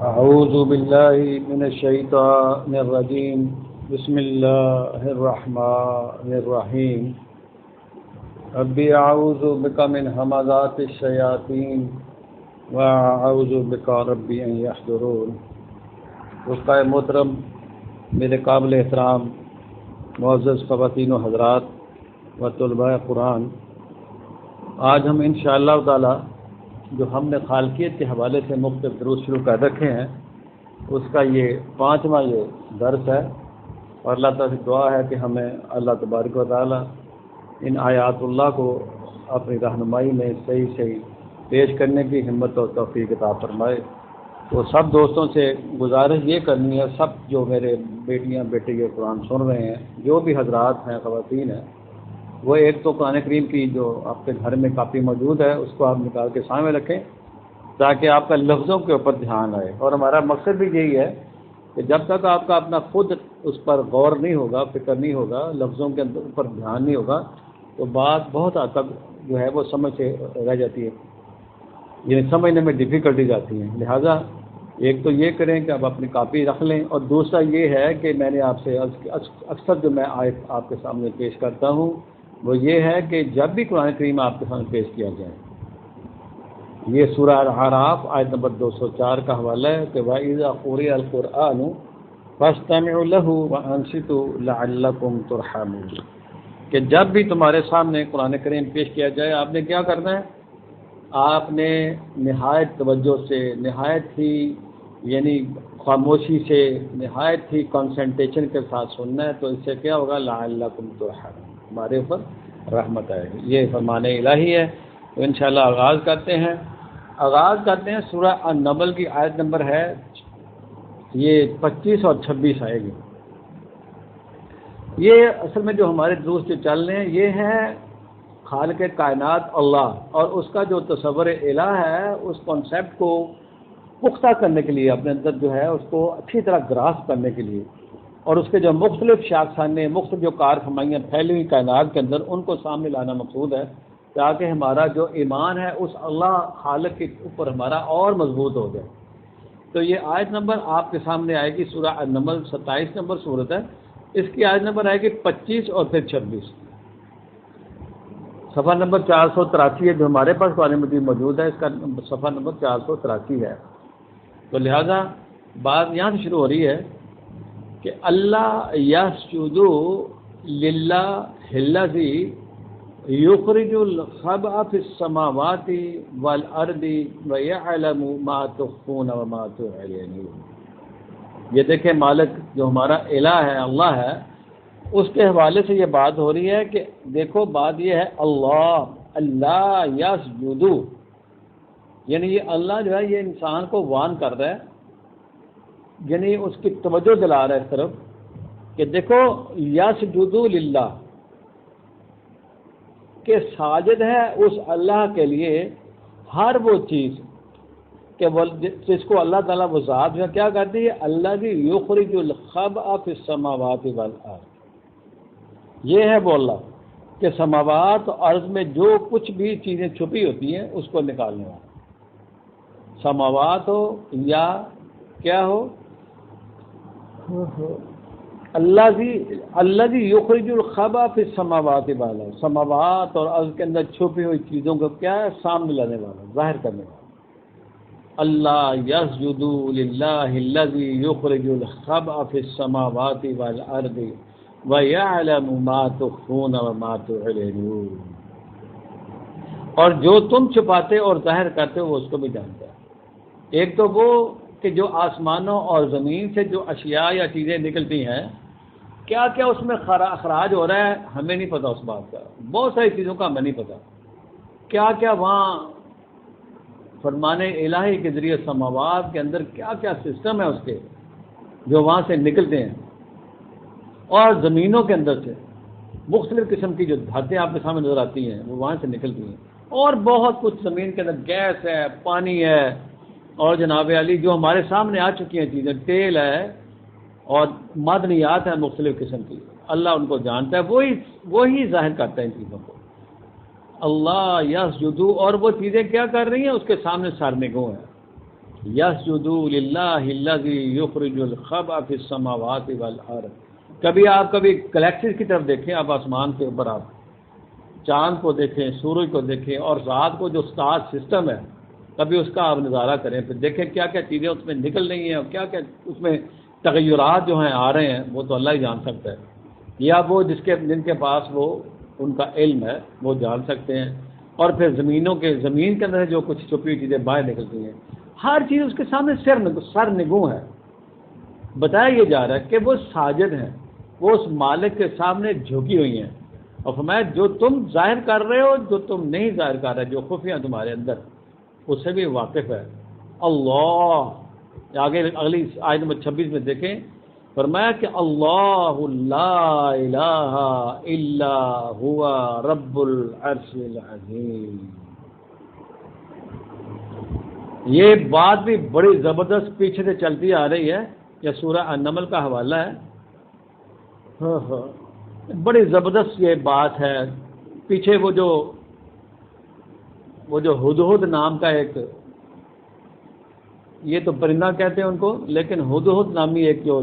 أعوذ بالله من الشيطان الرجيم بسم الله الرحمن الرحيم ربي أعوذ بك من همزات الشياطين وأعوذ بك ربي أن يحضرون۔ وفقۂ محترم، میرے قابل احترام معزز خواتین و حضرات و طلباء قرآن، آج ہم انشاءاللہ تعالی جو ہم نے خالقیت کے حوالے سے مختلف دروس شروع کر رکھے ہیں اس کا یہ 5واں درس ہے، اور اللہ تعالیٰ سے دعا ہے کہ ہمیں اللہ تبارک و تعالی ان آیات اللہ کو اپنی رہنمائی میں صحیح پیش کرنے کی ہمت اور توفیق عطا فرمائے۔ تو سب دوستوں سے گزارش یہ کرنی ہے، سب جو میرے بیٹیاں بیٹے یہ قرآن سن رہے ہیں، جو بھی حضرات ہیں خواتین ہیں، وہ ایک تو قرآن کریم کی جو آپ کے گھر میں کاپی موجود ہے اس کو آپ نکال کے سامنے رکھیں تاکہ آپ کا لفظوں کے اوپر دھیان آئے، اور ہمارا مقصد بھی یہی ہے کہ جب تک آپ کا اپنا خود اس پر غور نہیں ہوگا، فکر نہیں ہوگا، لفظوں کے اوپر دھیان نہیں ہوگا، تو بات بہت حد تک جو ہے وہ سمجھ سے رہ جاتی ہے، یعنی سمجھنے میں ڈیفیکلٹیز آتی ہیں۔ لہٰذا ایک تو یہ کریں کہ آپ اپنی کاپی رکھ لیں، اور دوسرا یہ ہے کہ میں نے آپ سے اکثر جو میں آیت آپ کے سامنے پیش کرتا ہوں وہ یہ ہے کہ جب بھی قرآن کریم آپ کے سامنے پیش کیا جائے، یہ سورہ الاعراف آیت نمبر 204 کا حوالہ ہے کہ وَإِذَا قُرِئَ الْقُرْآنُ فَاسْتَمِعُوا لَهُ وَأَنصِتُوا لَعَلَّكُمْ تُرْحَمُونَ، کہ جب بھی تمہارے سامنے قرآن کریم پیش کیا جائے آپ نے کیا کرنا ہے؟ آپ نے نہایت توجہ سے، نہایت ہی یعنی خاموشی سے، نہایت ہی کنسنٹریشن کے ساتھ سننا ہے، تو اس سے کیا ہوگا؟ لعلکم ترحمون، ہمارے اوپر رحمت آئے گی۔ یہ فرمان الہی ہے۔ تو انشاءاللہ آغاز کرتے ہیں سورہ النمل کی آیت نمبر ہے یہ 25 اور 26 آئے گی۔ یہ اصل میں جو ہمارے دروس جو چل رہے ہیں یہ ہے خالق کائنات اللہ، اور اس کا جو تصور الہ ہے اس کانسیپٹ کو پختہ کرنے کے لیے، اپنے اندر جو ہے اس کو اچھی طرح گراسپ کرنے کے لیے، اور اس کے جو مختلف شاخسانے، مختلف جو کار فرمائیاں پھیلی ہوئی کائنات کے اندر ان کو سامنے لانا مقصود ہے، تاکہ ہمارا جو ایمان ہے اس اللہ خالق کے اوپر ہمارا اور مضبوط ہو جائے۔ تو یہ آیت نمبر آپ کے سامنے آئے گی، سورہ النمل 27 نمبر سورت ہے، اس کی آیت نمبر آئے گی 25 اور پھر 26۔ صفحہ نمبر 483 ہے جو ہمارے پاس قرآن مجید موجود ہے، اس کا صفحہ نمبر 483 ہے۔ تو لہذا بات یہاں سے شروع ہو رہی ہے کہ اللہ یسجدو للہ الذی یخرج الخبء فی السماوات والارض ویعلم ما تخفون وما تعلنون۔ یہ دیکھیں مالک جو ہمارا الہ ہے، اللہ ہے، اس کے حوالے سے یہ بات ہو رہی ہے کہ دیکھو بات یہ ہے اللہ یسجدو، یعنی یہ اللہ جو ہے یہ انسان کو وان کر رہا ہے، یعنی اس کی توجہ دلا رہا ہے اس طرف کہ دیکھو یسجدو للہ، کہ ساجد ہے اس اللہ کے لیے ہر وہ چیز کہ جس کو اللہ تعالیٰ وہ ذات جو کیا کرتی ہے، اللہ کی یخرج الخبء فی السماوات والارض، یہ ہے وہ اللہ کہ سماوات اور ارض میں جو کچھ بھی چیزیں چھپی ہوتی ہیں اس کو نکالنے والا، سماوات ہو یا کیا ہو، اللہ کی یخرج الخبء فی السماوات والارض، سماوات اور ارض کے اندر چھپی ہوئی چیزوں کو کیا ہے؟ سامنے لانے والا، ظاہر کرنے والا۔ اللہ یسجد للہ الذی یخرج الخبء فی السماوات والارض ویعلم ما تخفون وما تعلنون، اور جو تم چھپاتے اور ظاہر کرتے ہو وہ اس کو بھی جانتا ہے۔ ایک تو وہ کہ جو آسمانوں اور زمین سے جو اشیاء یا چیزیں نکلتی ہیں، کیا کیا اس میں اخراج ہو رہا ہے ہمیں نہیں پتہ، اس بات کا بہت ساری چیزوں کا ہمیں نہیں پتہ، کیا کیا وہاں فرمان الہی کے ذریعے سماوات کے اندر کیا کیا سسٹم ہے اس کے جو وہاں سے نکلتے ہیں، اور زمینوں کے اندر سے مختلف قسم کی جو دھاتیں آپ کے سامنے نظر آتی ہیں وہ وہاں سے نکلتی ہیں، اور بہت کچھ زمین کے اندر گیس ہے، پانی ہے، اور جناب علی جو ہمارے سامنے آ چکی ہیں چیزیں، تیل ہے اور معدنیات ہیں مختلف قسم کی، اللہ ان کو جانتا ہے، وہی ظاہر کرتا ہے ان چیزوں کو۔ اللہ یسجدو، اور وہ چیزیں کیا کر رہی ہیں؟ اس کے سامنے سر نگو ہیں، یسجدوا للہ الذی یخرج الخبء فی السماوات والارض۔ کبھی گلیکسیز کی طرف دیکھیں آپ، آسمان کے اوپر آپ چاند کو دیکھیں، سورج کو دیکھیں، اور رات کو جو سٹار سسٹم ہے کبھی اس کا آپ نظارہ کریں، پھر دیکھیں کیا کیا چیزیں اس میں نکل رہی ہیں اور کیا کیا اس میں تغیرات جو ہیں آ رہے ہیں، وہ تو اللہ ہی جان سکتا ہے، یا وہ جن کے پاس وہ ان کا علم ہے وہ جان سکتے ہیں۔ اور پھر زمین کے اندر جو کچھ چھپی ہوئی چیزیں باہر نکلتی ہیں، ہر چیز اس کے سامنے سر نگوں ہے۔ بتایا یہ جا رہا ہے کہ وہ ساجد ہیں، وہ اس مالک کے سامنے جھکی ہوئی ہیں، اور فرمایا جو تم ظاہر کر رہے ہو، جو تم نہیں ظاہر کر رہے، جو خفیہ تمہارے اندر، اس سے بھی واقف ہے اللہ۔ آگے اگلی آیت نمبر 26 میں دیکھیں، فرمایا کہ اللہ لا الہ الا ہوا رب العرش العظیم۔ یہ بات بھی بڑی زبردست پیچھے سے چلتی آ رہی ہے، یہ سورہ النمل کا حوالہ ہے۔ بڑی زبردست یہ بات ہے۔ پیچھے وہ جو ہدہد نام کا ایک، یہ تو پرندہ کہتے ہیں ان کو، لیکن ہدہد نامی ایک جو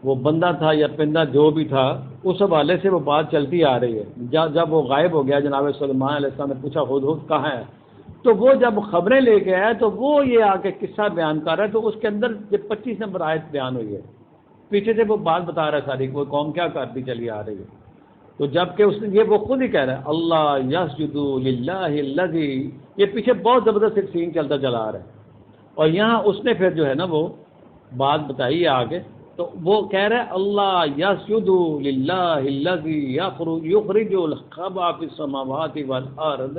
وہ بندہ تھا یا پرندہ جو بھی تھا، اس حوالے سے وہ بات چلتی آ رہی ہے۔ جب وہ غائب ہو گیا، جناب سلیمان علیہ السلام نے پوچھا ہدہد کہاں ہے، تو وہ جب خبریں لے کے آیا تو وہ یہ آ کے قصہ بیان کر رہا ہے، تو اس کے اندر یہ 25 نمبر آیت بیان ہوئی ہے۔ پیچھے سے وہ بات بتا رہا ہے ساری، وہ قوم کیا کرتی چلی آ رہی ہے۔ تو جب کہ اس نے یہ وہ خود ہی کہہ رہا ہے اللہ یسجدوا للہ الذی، یہ پیچھے بہت زبردست ایک سین چلتا چلا آ رہا ہے، اور یہاں اس نے پھر جو ہے نا وہ بات بتائی ہے آگے، تو وہ کہہ رہا ہے اللہ یسجدوا للہ الذی یخرج الخبء فی السماوات والارض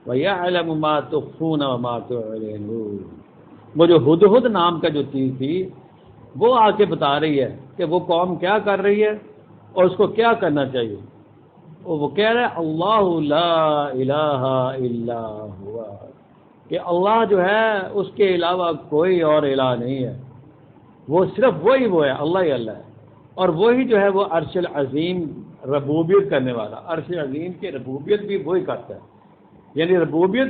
ویعلم ما تخفون وما تعلنون۔ وہ جو ہدہد نام کا جو چیز تھی، وہ آ کے بتا رہی ہے کہ وہ قوم کیا کر رہی ہے اور اس کو کیا کرنا چاہیے۔ وہ کہہ رہا ہے اللہ لا الہ الا ہوا، کہ اللہ جو ہے اس کے علاوہ کوئی اور الہ نہیں ہے، وہ صرف وہی وہ ہے، اللہ ہی اللہ ہے، اور وہی جو ہے وہ عرش العظیم ربوبیت کرنے والا، عرش عظیم کی ربوبیت بھی وہی کرتا ہے، یعنی ربوبیت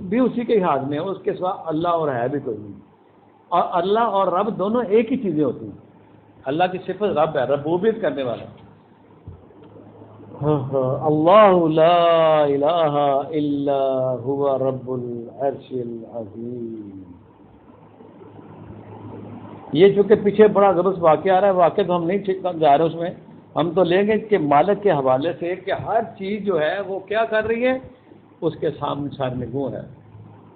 بھی اسی کے ہاتھ میں ہے، اس کے سوا اللہ اور ہے بھی کوئی نہیں۔ اور اللہ اور رب دونوں ایک ہی چیزیں ہوتی ہیں۔ اللہ کی صفت رب ہے، ربوبیت کرنے والا۔ اللہ لا الہ الا ہوا رب العرش العظیم۔ یہ چونکہ پیچھے بڑا زبردست واقعہ آ رہا ہے، واقعہ تو ہم نہیں جا رہے اس میں، ہم تو لیں گے کہ مالک کے حوالے سے کہ ہر چیز جو ہے وہ کیا کر رہی ہے، اس کے سامنے سرنگوں ہے۔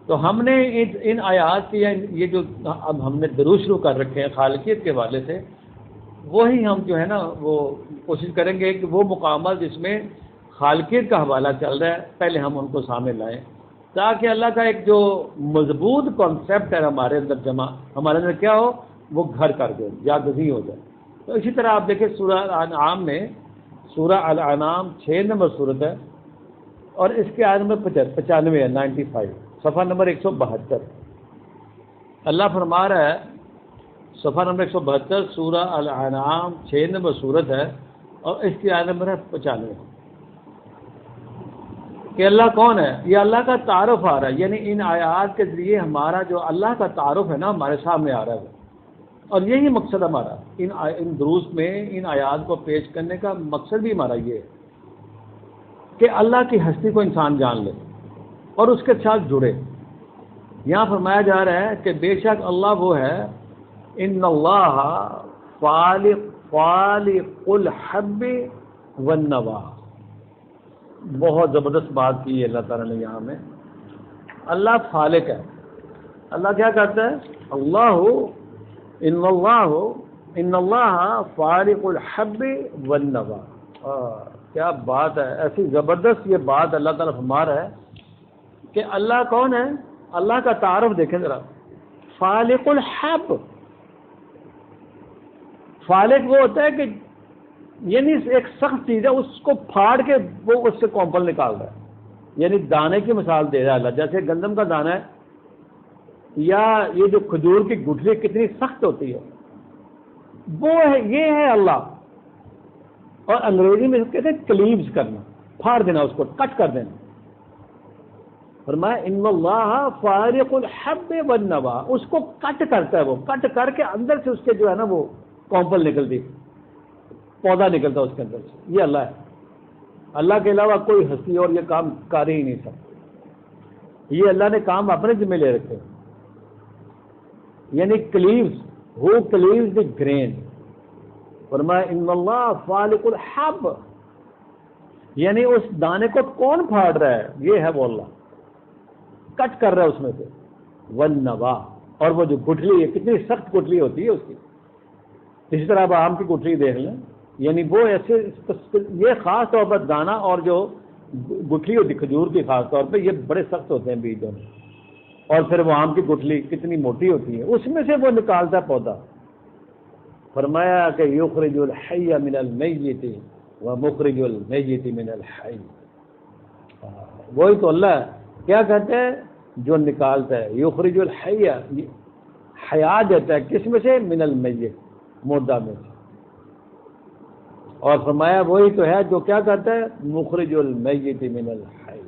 تو ہم نے ان آیات کی، یہ جو اب ہم نے دروس شروع کر رکھے ہیں خالقیت کے حوالے سے، وہی ہم جو ہے نا وہ کوشش کریں گے کہ وہ مقامات جس میں خالقیت کا حوالہ چل رہا ہے پہلے ہم ان کو سامنے لائیں، تاکہ اللہ کا ایک جو مضبوط کانسیپٹ ہے ہمارے اندر جمع، ہمارے اندر کیا ہو، وہ گھر کر دے، یادگی ہو جائے۔ تو اسی طرح آپ دیکھیں سورہ الانعام میں، سورہ الانعام 6 نمبر سورت ہے، اور اس کے آیت نمبر 95 ہے، 95، صفحہ نمبر 172۔ اللہ فرما رہا ہے، صفحہ نمبر 172 سورہ الانعام 6 نمبر سورت ہے، اور اس کی آیت نمبر ہے 95، کہ اللہ کون ہے، یہ اللہ کا تعارف آ رہا ہے، یعنی ان آیات کے ذریعے ہمارا جو اللہ کا تعارف ہے نا ہمارے سامنے آ رہا ہے، اور یہی مقصد ہمارا ان دروس میں ان آیات کو پیش کرنے کا مقصد بھی ہمارا یہ ہے کہ اللہ کی ہستی کو انسان جان لے اور اس کے ساتھ جڑے۔ یہاں فرمایا جا رہا ہے کہ بے شک اللہ وہ ہے، ان اللہ فالق الحب والنوا۔ بہت زبردست بات کی ہے اللہ تعالیٰ نے یہاں میں، اللہ فالق ہے، اللہ کیا کرتا ہے، ان اللہ فالق الحب والنوا۔ کیا بات ہے، ایسی زبردست یہ بات اللہ تعالیٰ فرما رہا ہے کہ اللہ کون ہے، اللہ کا تعارف دیکھیں ذرا، فالق الحب۔ فالق وہ ہوتا ہے کہ یعنی ایک سخت چیز ہے اس کو پھاڑ کے وہ اس سے کمپل نکال رہا ہے، یعنی دانے کی مثال دے رہا ہے اللہ، جیسے گندم کا دانہ ہے یا یہ جو کھجور کی گٹھلی کتنی سخت ہوتی ہے، وہ ہے، یہ ہے اللہ۔ اور انگریزی میں کہتے ہیں کلیوز کرنا، پھاڑ دینا، اس کو کٹ کر دینا۔ فرمایا ان اللہ فارق الحب والنوا، اس کو کٹ کرتا ہے، وہ کٹ کر کے اندر سے اس کے جو ہے نا وہ کونپل نکلتی، پودا نکلتا ہے اس کے اندر سے. یہ اللہ ہے. اللہ کے علاوہ کوئی ہستی اور یہ کام کر ہی نہیں سکتا. یہ اللہ نے کام اپنے ذمہ لے رکھے. یعنی کلیوز، ہو کلیوز دی گرین. فرمایا ان اللہ فالق الحب، یعنی اس دانے کو کون پھاڑ رہا ہے؟ یہ ہے وہ اللہ، کٹ کر رہا ہے اس میں سے. والنوا، اور وہ جو گٹھلی ہے، کتنی سخت گٹھلی ہوتی ہے اس کی. اسی طرح آپ آم کی گٹھلی دیکھ لیں، یعنی وہ ایسے، یہ خاص طور پر دانا اور جو گٹھلی ہوتی کھجور کی خاص طور پہ، یہ بڑے سخت ہوتے ہیں بیج دونوں. اور پھر وہ آم کی گٹھلی کتنی موٹی ہوتی ہے، اس میں سے وہ نکالتا ہے پودا. فرمایا کہ یخرج الحی من المیت ومخرج المیت من الحی. وہی تو اللہ ہے. کیا کہتے ہیں؟ جو نکالتا ہے. یخرج الحی، حیات دیتا ہے کس میں سے؟ من المیت، مردہ میں سے. اور فرمایا وہی تو ہے جو کیا کہتا ہے؟ مخرج المیت من الحی.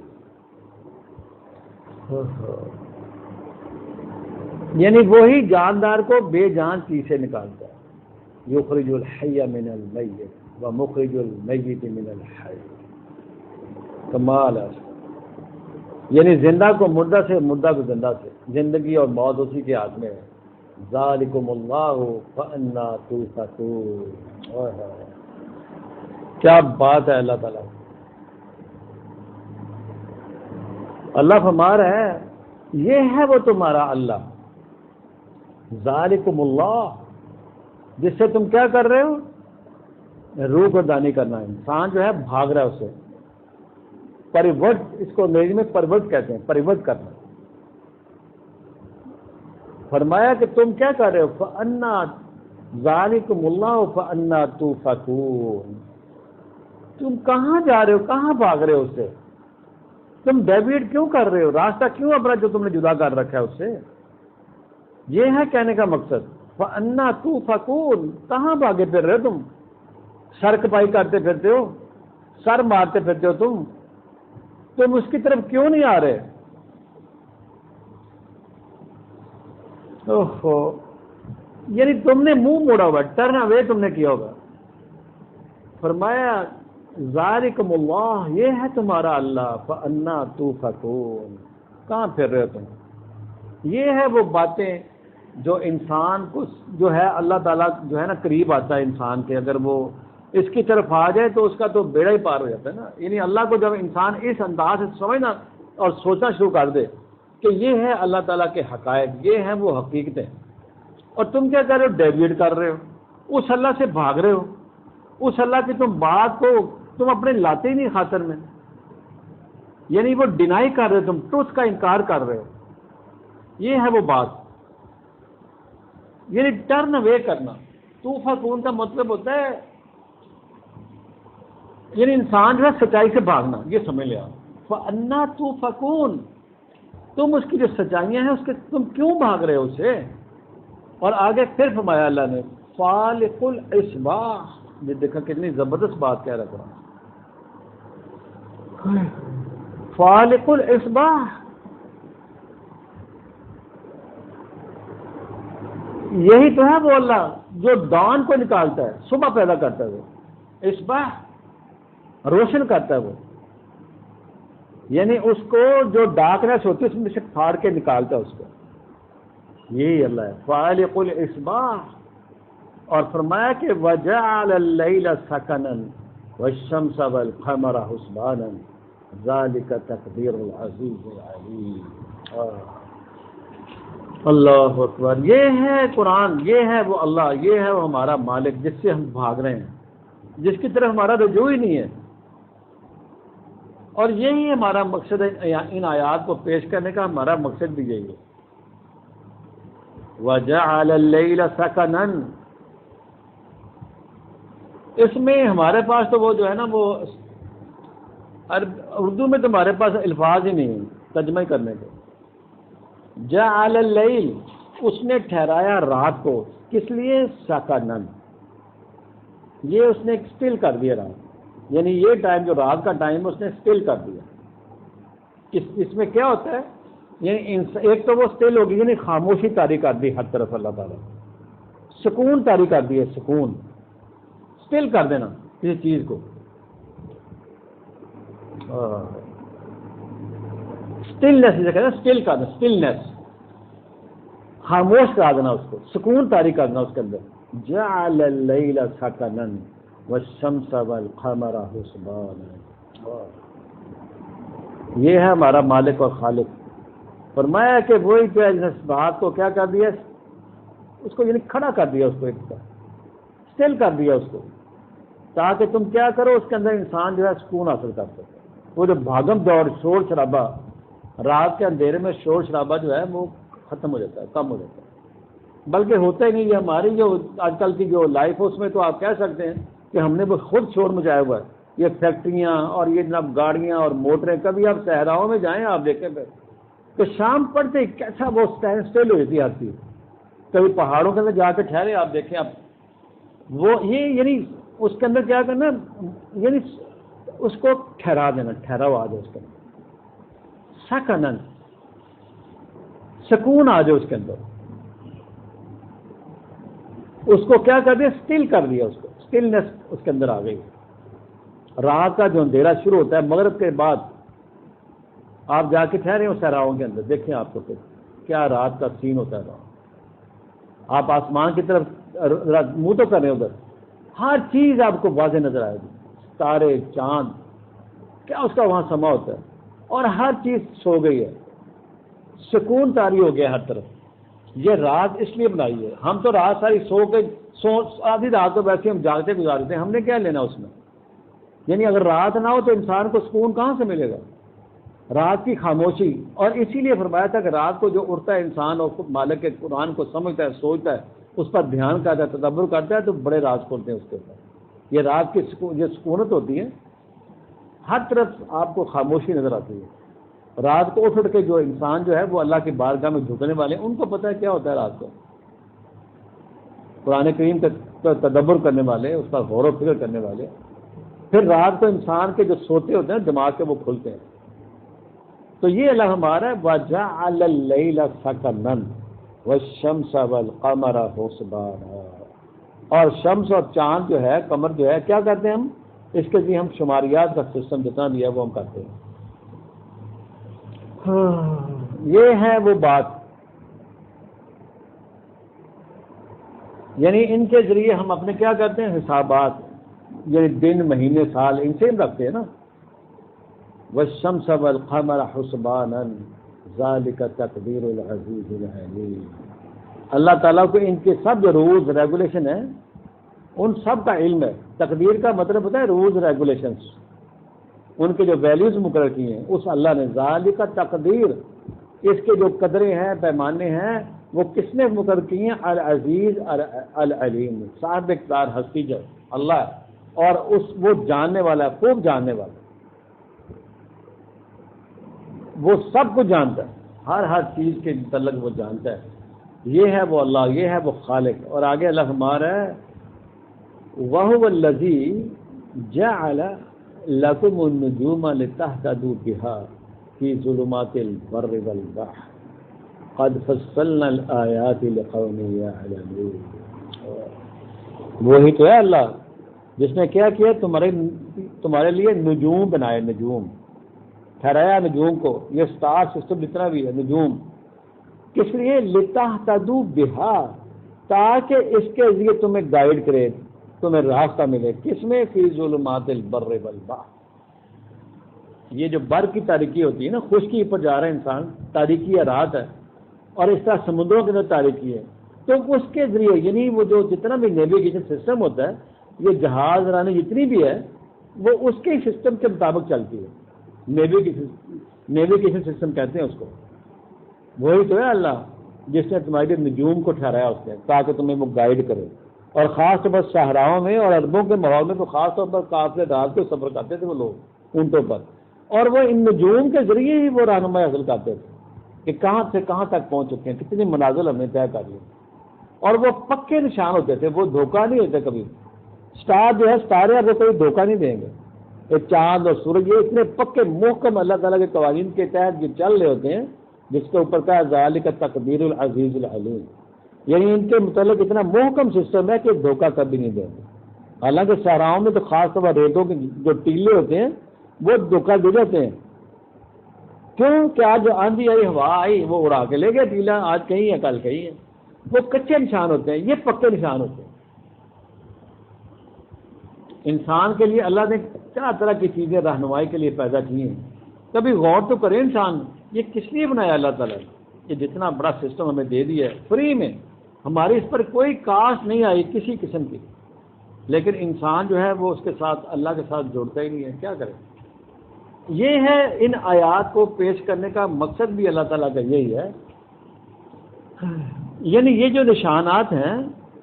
یعنی وہی جاندار کو بے جان چیز سے نکالتا ہے. یخرج الحی من المیت ومخرج المیت من الحی. کمال ہے. یعنی زندہ کو مردہ سے، مردہ کو زندہ سے. زندگی اور موت اسی کے ہاتھ میں ہے. ذالکم اللہ فانا توفکون. کیا بات ہے اللہ تعالیٰ. اللہ فرما رہا ہے یہ ہے وہ تمہارا اللہ. ذالکم اللہ، جس سے تم کیا کر رہے ہو؟ روح کو دانی کرنا. انسان جو ہے بھاگ رہا ہے اس سے. پریورٹ، اس کو انگریزی میں پریورٹ کہتے ہیں، پریورٹ کرنا. فرمایا کہ تم کیا کر رہے ہو؟ فَأَنَّا ذَلِكُمُ اللَّهُ فَأَنَّا تُؤْفَكُونَ. تم کہاں جا رہے ہو؟ کہاں بھاگ رہے ہو اس سے؟ تم ڈیویٹ کیوں کر رہے ہو؟ راستہ کیوں اپنا جو تم نے جدا کر رکھا ہے اس سے؟ یہ ہے کہنے کا مقصد. فَأَنَّا تُؤْفَكُونَ. کہاں بھاگے پھر رہے ہو تم؟ سر کپائی کرتے پھرتے ہو، سر مارتے پھرتے ہو تم اس کی طرف کیوں نہیں آ رہے؟ اوہو، یعنی تم نے منہ موڑا ہوگا، ٹرن اوے تم نے کیا ہوگا. فرمایا ذالکم اللہ، یہ ہے تمہارا اللہ. فانا توفکون. کہاں پھر رہے ہو تم؟ یہ ہے وہ باتیں جو انسان کو جو ہے اللہ تعالیٰ جو ہے نا قریب آتا ہے انسان کے. اگر وہ اس کی طرف آ جائے تو اس کا تو بیڑا ہی پار ہو جاتا ہے نا. یعنی اللہ کو جب انسان اس انداز سے سمجھنا اور سوچنا شروع کر دے کہ یہ ہے اللہ تعالیٰ کے حقائق، یہ ہیں وہ حقیقتیں، اور تم کیا کر رہے ہو؟ ڈیویٹ کر رہے ہو، اس اللہ سے بھاگ رہے ہو. اس اللہ کی تم بات کو تم اپنے لاتے ہی نہیں خاطر میں. یعنی وہ ڈینائی کر رہے ہو، تم ٹروتھ کا انکار کر رہے ہو. یہ ہے وہ بات. یعنی ٹرن اوے کرنا. توفکون کا مطلب ہوتا ہے یعنی انسان جو ہے سچائی سے بھاگنا. یہ سمجھ لیا. فَأَنَّا تُؤْفَكُونَ. تم اس کی جو سچائیاں ہیں اس کے تم کیوں بھاگ رہے ہو اسے؟ اور آگے پھر فرمایا اللہ نے فالق الاصباح. یہ دیکھا کتنی زبردست بات کہہ رہا تھا. فالق الاصباح، یہی تو ہے وہ اللہ جو دان کو نکالتا ہے، صبح پیدا کرتا ہے. وہ اصباح روشن کرتا ہے وہ. یعنی اس کو جو ڈارکنیس ہوتی ہے اس میں سے پھاڑ کے نکالتا ہے اس کو. یہی اللہ ہے فالق الاصباح. اور فرمایا کہ وَجَعَلَ اللَّيْلَ سَكَنًا وَالشَّمْسَ وَالْقَمَرَ حُسْبَانًا ذَلِكَ تَقْدِيرُ الْعَزِيزِ الْعَلِيمِ. اللہ اکبر. یہ ہے قرآن، یہ ہے وہ اللہ، یہ ہے وہ ہمارا مالک جس سے ہم بھاگ رہے ہیں، جس کی طرف ہمارا رجوع ہی نہیں ہے. اور یہی ہمارا مقصد ہے. ان آیات کو پیش کرنے کا ہمارا مقصد بھی یہی ہے. وَجَعَلَ اللَّيْلَ سَكَنًا. اس میں ہمارے پاس تو وہ جو ہے نا وہ اردو میں تو ہمارے پاس الفاظ ہی نہیں ہیں ترجمہ کرنے کے. جعل اللیل، اس نے ٹھہرایا رات کو. کس لیے؟ سکنن. یہ اس نے اسٹل کر دیا رات. یعنی یہ ٹائم جو رات کا ٹائم اس نے اسٹل کر دیا. اس میں کیا ہوتا ہے؟ یعنی ایک تو وہ اسٹل ہوگی، یعنی خاموشی طاری کر دی ہر طرف اللہ تعالیٰ، سکون طاری کر دی ہے، سکون، اسٹل کر دینا کسی چیز کو، اسٹلنس جسے کہتے ہیں، اسٹل کر دینا، اسٹلنس، خاموش کرا دینا اس کو، سکون طاری کرنا اس کے اندر. جعل اللیل سکنا والشمس والقمر حسبانا. یہ ہے ہمارا مالک اور خالق. فرمایا کہ وہی کیا جس بات کو کیا کر دیا، اس کو یعنی کھڑا کر دیا، اس کو ایک اسٹل کر دیا اس کو، تاکہ تم کیا کرو، اس کے اندر انسان جو ہے سکون حاصل کر سکے. وہ جو بھاگم دوڑ، شور شرابہ، رات کے اندھیرے میں شور شرابہ جو ہے وہ ختم ہو جاتا ہے، کم ہو جاتا ہے، بلکہ ہوتا ہی نہیں. یہ ہماری جو آج کل کی جو لائف ہے اس میں تو آپ کہہ سکتے ہیں کہ ہم نے وہ خود شور مچایا ہوا ہے. یہ فیکٹریاں اور یہ جناب گاڑیاں اور موٹریں، کبھی آپ صحراؤں میں جائیں آپ دیکھیں پھر کہ شام پڑتے ہی کیسا وہ اسٹیل ہو جاتی آتی ہے. کبھی پہاڑوں کے اندر جا کے ٹھہرے آپ دیکھیں آپ، وہ یہ یعنی اس کے اندر کیا کرنا، یعنی اس کو ٹھہرا دینا، ٹھہراؤ آ جائے اس کے اندر، سکنن، سکون آ جائے اس کے اندر. اس کو کیا کر دیا، اسٹل کر دیا، اس کو اسٹلنس اس کے اندر آ گئی. رات کا جو اندھیرا شروع ہوتا ہے مغرب کے بعد، آپ جا کے ٹھہرے ہو صحراؤں کے اندر، دیکھیں آپ کو پھر کیا رات کا سین ہوتا ہے. آپ آسمان کی طرف منہ تو کر رہے ہیں، ادھر ہر چیز آپ کو واضح نظر آئے گی، تارے، چاند، کیا اس کا وہاں سما ہوتا ہے، اور ہر چیز سو گئی ہے، سکون طاری ہو گیا ہر طرف. یہ رات اس لیے بنائی ہے. ہم تو رات ساری آدھی رات تو ویسے ہم جاگتے گزارتے ہیں، ہم نے کیا لینا اس میں؟ یعنی اگر رات نہ ہو تو انسان کو سکون کہاں سے ملے گا؟ رات کی خاموشی. اور اسی لیے فرمایا تھا کہ رات کو جو اٹھتا ہے انسان اور خود مالک کے قرآن کو سمجھتا ہے، سوچتا ہے، اس پر دھیان کرتا ہے، تدبر کرتا ہے، تو بڑے راز کھولتے ہیں اس کے اوپر. یہ رات کی جو سکونت ہوتی ہے، ہر طرف آپ کو خاموشی نظر آتی ہے. رات کو اٹھ کے جو انسان جو ہے وہ اللہ کی بارگاہ میں جھکنے والے ہیں، ان کو پتہ ہے کیا ہوتا ہے رات کو. قرآن کریم کا تدبر کرنے والے، اس پر غور و فکر کرنے والے، پھر رات کو انسان کے جو سوتے ہوتے ہیں دماغ کے، وہ کھلتے ہیں. تو یہ اللہ ہمارا ہے، وَجَعَلَ اللَّيْلَ سَكَنًا وَالشَّمْسَ وَالْقَمَرَ حُسْبَانًا. اور شمس اور چاند جو ہے، قمر جو ہے، کیا کرتے ہیں ہم اس کے لیے، ہم شماریات کا سسٹم جتنا بھی ہے وہ ہم کرتے ہیں. یہ ہے وہ بات، یعنی ان کے ذریعے ہم اپنے کیا کرتے ہیں، حسابات، یعنی دن، مہینے، سال، ان سے ہم رکھتے ہیں نا. وَالشَّمْسَ وَالْقَمَرَ حُسْبَانًا ذَلِكَ تَقْدِيرُ الْعَزِيزِ الْعَلِيمِ. اللہ تعالیٰ کو ان کے سب جو رولز ریگولیشن ہیں ان سب کا علم ہے. تقدیر کا مطلب ہوتا ہے رولز ریگولیشنز، ان کے جو ویلیوز مقرر کیے ہیں اس اللہ نے. ذالک تقدیر، اس کے جو قدریں ہیں، پیمانے ہیں، وہ کس نے مقرر کیے ہیں؟ العزیز العلیم، صاحب اقتدار ہستی جو اللہ ہے، اور وہ جاننے والا ہے، خوب جاننے والا، وہ سب کو جانتا ہے، ہر چیز کے متعلق وہ جانتا ہے. یہ ہے وہ اللہ، یہ ہے وہ خالق. اور آگے اللہ ہمارا ہے، وَهُوَ الَّذِي جَعَلَ لَكُمُ النُّجُومَ لِتَهْتَدُوا بِهَا فِي ظُلُمَاتِ الْبَرِّ وَالْبَحْرِ قَدْ فَصَّلْنَا الْآيَاتِ لِقَوْمٍ يَعْلَمُونَ. وہی تو ہے اللہ جس نے کیا کیا، تمہارے لیے نجوم بنائے، نجوم ٹھہرایا، نجوم کو، یہ سٹار سسٹم جتنا بھی ہے، نجوم کس لیے؟ لِتَهْتَدُوا بِهَا، تاکہ اس کے ذریعے تمہیں گائیڈ کرے، تمہیں راستہ ملے. کس میں؟ فی ظلمات البر والبحر. یہ جو بر کی تاریکی ہوتی ہے نا، خشکی پر جا رہا ہے انسان، تاریکی ہے، رات ہے، اور اس طرح سمندروں کے اندر تاریکی ہے، تو اس کے ذریعے یعنی وہ جو جتنا بھی نیویگیشن سسٹم ہوتا ہے، یہ جہاز رانی جتنی بھی ہے وہ اس کے سسٹم کے مطابق چلتی ہے. نیویگیشن سسٹم کہتے ہیں اس کو. وہی تو ہے اللہ جس نے تمہارے نجوم کو ٹھہرایا اس نے، تاکہ تمہیں وہ گائیڈ کرے. اور خاص طور پر صحراؤں میں اور عربوں کے ماحول میں تو خاص طور پر قافلے رات کو سفر کرتے تھے وہ لوگ اونٹوں پر، اور وہ ان نجوم کے ذریعے ہی وہ رہنمائی حاصل کرتے تھے کہ کہاں سے کہاں تک پہنچ چکے ہیں، کتنی منازل ہم نے طے کر لی. اور وہ پکے نشان ہوتے تھے، وہ دھوکہ نہیں ہوتے کبھی. سٹار جو ہے، ستارے اب وہ کوئی دھوکہ نہیں دیں گے. چاند اور سورج یہ اتنے پکے محکم اللہ تعالیٰ کے قوانین کے تحت جو چل رہے ہوتے ہیں، جس کے اوپر کا ذالک تقدیر العزیز العلیم، یعنی ان کے متعلق اتنا محکم سسٹم ہے کہ دھوکہ کبھی نہیں دیں گے۔ حالانکہ صحراؤں میں تو خاص طور پر ریتوں کے جو ٹیلے ہوتے ہیں وہ دھوکہ دے جاتے ہیں، کیوں کہ آج آندھی آئی، ہوا آئی، وہ اڑا کے لے گیا ٹیلا، آج کہیں ہے کل کہیں ہے۔ وہ کچے نشان ہوتے ہیں، یہ پکے نشان ہوتے ہیں۔ انسان کے لیے اللہ نے طرح طرح کی چیزیں رہنمائی کے لیے پیدا کی ہیں، کبھی غور تو کرے انسان، یہ کس لیے بنایا اللہ تعالیٰ نے؟ یہ جتنا بڑا سسٹم ہمیں دے دیا ہے فری میں، ہماری اس پر کوئی کاسٹ نہیں آئی کسی قسم کی، لیکن انسان جو ہے وہ اس کے ساتھ اللہ کے ساتھ جوڑتا ہی نہیں ہے، کیا کرے؟ یہ ہے ان آیات کو پیش کرنے کا مقصد بھی اللہ تعالیٰ کا یہی ہے، یعنی یہ جو نشانات ہیں،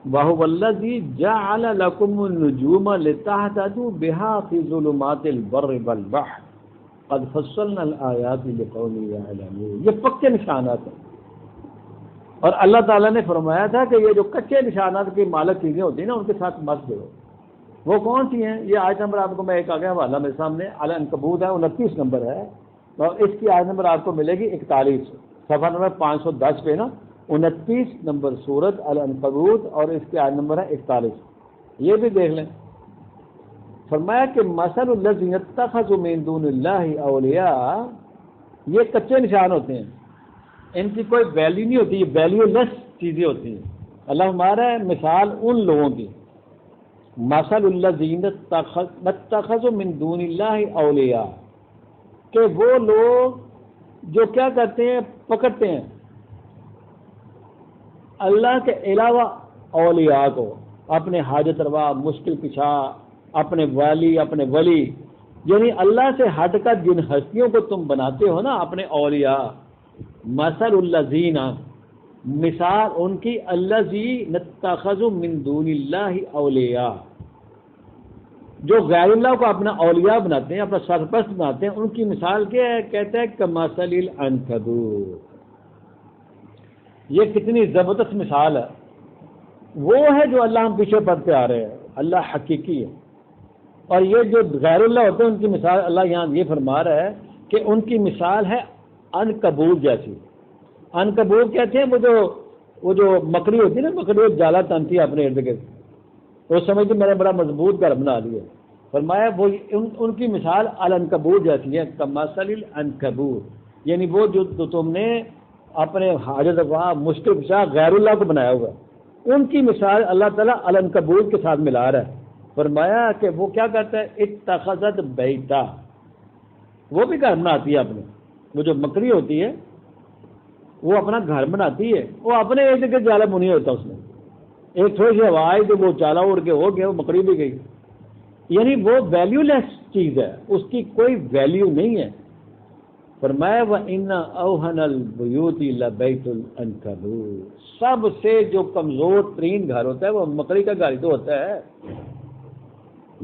وَهُوَ الَّذِي جَعَلَ لَكُمُ النُّجُومَ لِتَهْتَدُوا بِهَا فِي ظُلُمَاتِ الْبَرِّ وَالْبَحْرِ قَدْ فَصَّلْنَا الْآيَاتِ لِقَوْمٍ يَعْلَمُونَ، یہ پکے نشانات ہیں۔ اور اللہ تعالیٰ نے فرمایا تھا کہ یہ جو کچے نشانات کی مالک چیزیں ہوتی ہیں نا، ان کے ساتھ مت جڑو۔ وہ کون سی ہیں؟ یہ آیت نمبر آپ کو میں ایک آگے حوالہ میرے سامنے العنکبوت ہے، 29 نمبر ہے، اور اس کی آیت نمبر آپ کو ملے گی 41، صفحہ نمبر 510 پہ نا، 29 نمبر سورت العنکبوت، اور اس کی آیت نمبر ہے 41، یہ بھی دیکھ لیں۔ فرمایا کہ مثل الذین اتخذوا من دون اللہ اولیاء، یہ کچے نشان ہوتے ہیں، ان کی کوئی ویلیو نہیں ہوتی، یہ ویلیو لیس چیزیں ہوتی ہیں۔ اللہ ہمارا ہے مثال ان لوگوں کی، مثل الذین اتخذوا من دون اللہ اولیاء، کہ وہ لوگ جو کیا کرتے ہیں، پکڑتے ہیں اللہ کے علاوہ اولیاء کو، اپنے حاجت روا، مشکل کشا، اپنے والی، اپنے ولی، یعنی اللہ سے ہٹ کر جن ہستیوں کو تم بناتے ہو نا اپنے اولیاء، مثل الذین، مثال ان کی، الذین اتخذوا من دون اللہ اولیاء، جو غیر اللہ کو اپنا اولیاء بناتے ہیں، اپنا سرپرست بناتے ہیں، ان کی مثال کیا ہے؟ کہتے ہیں کمثل العنکبوت۔ یہ کتنی زبردست مثال ہے، وہ ہے جو اللہ ہم پیچھے پڑھتے آ رہے ہیں، اللہ حقیقی ہے، اور یہ جو غیر اللہ ہوتے ہیں ان کی مثال اللہ یہاں یہ فرما رہا ہے کہ ان کی مثال ہے عنکبوت جیسی۔ عنکبوت کہتے ہیں وہ جو مکڑی ہوتی ہے نا، مکڑی جالا تنتی ہے اپنے ارد گرد، وہ سمجھتے میں نے بڑا مضبوط گھر بنا لیا۔ فرمایا وہ ان کی مثال العنکبوت جیسی ہے، کمثل العنکبوت، یعنی وہ جو تم نے اپنے حاجت روا، مشکل کشا غیر اللہ کو بنایا ہوا ہے، ان کی مثال اللہ تعالیٰ العنکبوت کے ساتھ ملا رہا ہے۔ فرمایا کہ وہ کیا کرتا ہے، اتخذت بیتا، وہ بھی گھر بناتی ہے اپنے، وہ جو مکڑی ہوتی ہے وہ اپنا گھر بناتی ہے، وہ اپنے ارد گرد جالا بنی ہوتا ہے، اس میں ایک تھوڑی سی ہوا آئی تو وہ جالا اڑ کے ہو گیا، وہ مکڑی بھی گئی، یعنی وہ ویلیو لیس چیز ہے، اس کی کوئی ویلیو نہیں ہے۔ فرمایا وَإِنَّ أَوْهَنَ الْبُيُوتِ لَبَيْتُ الْعَنْكَبُوتِ، سب سے جو کمزور ترین گھر ہوتا ہے وہ مکڑی کا گھر تو ہوتا ہے۔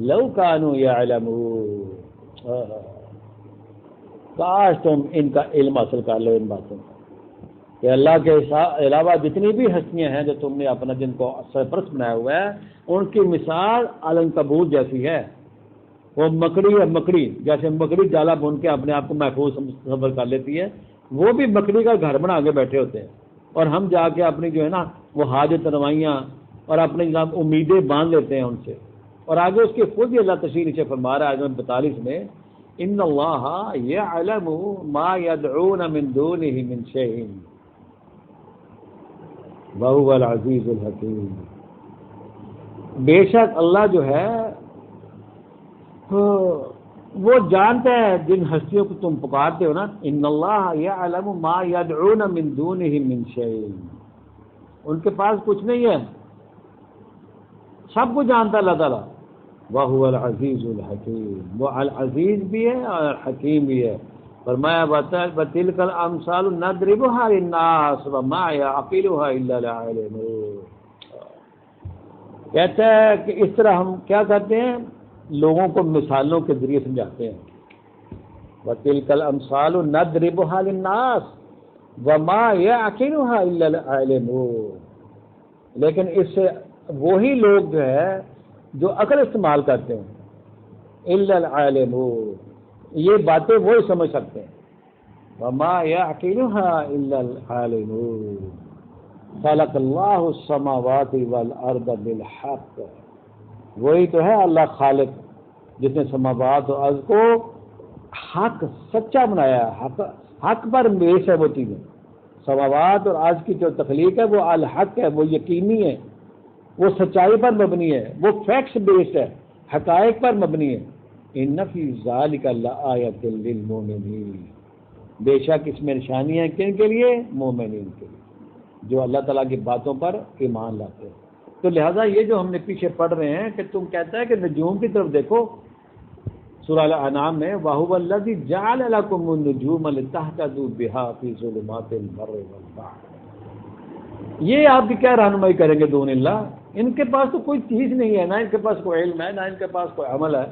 لَوْ كَانُوا يَعْلَمُونَ، کاش تم ان کا علم حاصل کر لو ان باتوں کا، کہ اللہ کے علاوہ جتنی بھی ہستیاں ہیں جو تم نے اپنا جن کو سرپرست بنایا ہوا ہے، ان کی مثال العنکبوت جیسی ہے۔ وہ مکڑی ہے، مکڑی جیسے مکڑی جالا بن کے اپنے آپ کو محفوظ سفر کر لیتی ہے، وہ بھی مکڑی کا گھر بنا کے بیٹھے ہوتے ہیں، اور ہم جا کے اپنی جو ہے نا وہ حاجت روائیاں اور اپنی جناب امیدیں باندھ لیتے ہیں ان سے۔ اور آگے اس کے خود ہی اللہ تشریح نیچے فرما رہا ہے آیت 42 میں، ان اللہ یعلم ما یدعون من دونہ من شیء وہو العزیز الحکیم، بے شک اللہ جو ہے وہ جانتا ہے جن ہستیوں کو تم پکارتے ہو نا، ان اللہ یعلم ما یدعون من دونہ من شیء، ان کے پاس کچھ نہیں ہے، سب کو جانتا اللہ تعالیٰ۔ وَهُوَ الْعَزِيزُ الْحَكِيمُ، وہ العزیز بھی ہے اور حکیم بھی ہے۔ فرمایا وَتِلْكَ الْأَمْثَالُ نَضْرِبُهَا لِلنَّاسِ وَمَا يَعْقِلُهَا إِلَّا الْعَالِمُونَ، کہتا ہے کہ اس طرح ہم کیا کرتے ہیں، لوگوں کو مثالوں کے ذریعے سمجھاتے ہیں۔ وَتِلْكَ الْأَمْثَالُ نَضْرِبُهَا لِلنَّاسِ وَمَا يَعْقِلُهَا إِلَّا الْعَالِمُونَ، لیکن اس سے وہی لوگ جو ہے جو عقل استعمال کرتے ہیں، الا العالمون، یہ باتیں وہی سمجھ سکتے ہیں. وما يعقلها الا العالمون. خلق اللہ السماوات والارض بالحق، وہی تو ہے اللہ خالق جس نے سماوات اور ارض کو حق سچا بنایا ہے، حق پر بیس ہے وہ چیزیں. سماوات اور ارض کی جو تخلیق ہے وہ الحق ہے، وہ یقینی ہے، وہ سچائی پر مبنی ہے، وہ فیکٹس بیسڈ ہے، حقائق پر مبنی ہے. ان فی ذلک لآیۃ للمؤمنین، بے شک اس میں نشانیاں ہیں کن کے لیے؟ مومنین کے لیے، جو اللہ تعالیٰ کی باتوں پر ایمان لاتے ہیں. تو لہذا یہ جو ہم نے پیچھے پڑھ رہے ہیں کہ تم کہتا ہے کہ نجوم کی طرف دیکھو، سورہ الانعام میں وَهُوَ الَّذِي جَعَلَ لَكُمُ النُّجُومَ لِتَهْتَدُوا بِهَا فِي ظُلُمَاتِ الْبَرِّ وَالْبَحْرِ. یہ آپ کی کیا رہنمائی کریں گے دون اللہ؟ ان کے پاس تو کوئی چیز نہیں ہے، نہ ان کے پاس کوئی علم ہے، نہ ان کے پاس کوئی عمل ہے،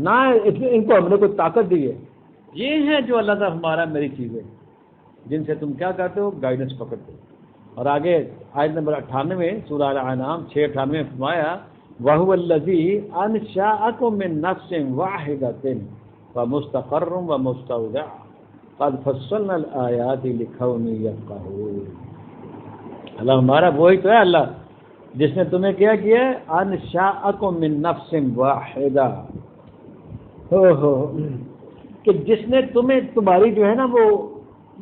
نہ ان کو ہم نے کوئی طاقت دی ہے. یہ ہیں جو اللہ تعالیٰ ہمارا میری چیزیں جن سے تم کیا کرتے ہو؟ گائیڈنس پکڑتے ہو. اور آگے آیت نمبر 98 سورہ الانعام 6:98 میں فرمایا وَهُوَ الَّذِي أَنشَأَكُم مِّن نَّفْسٍ وَاحِدَةٍ فَمُسْتَقَرٌّ وَمُسْتَوْدَعٌ قَدْ فَصَّلْنَا الْآيَاتِ لِقَوْمٍ يَفْقَهُونَ. اللہ ہمارا وہی تو ہے اللہ جس نے تمہیں کیا کیا ہے؟ أَنشَأَكُم مِّن نَّفْسٍ وَاحِدَةٍ، کہ جس نے تمہیں تمہاری جو ہے نا وہ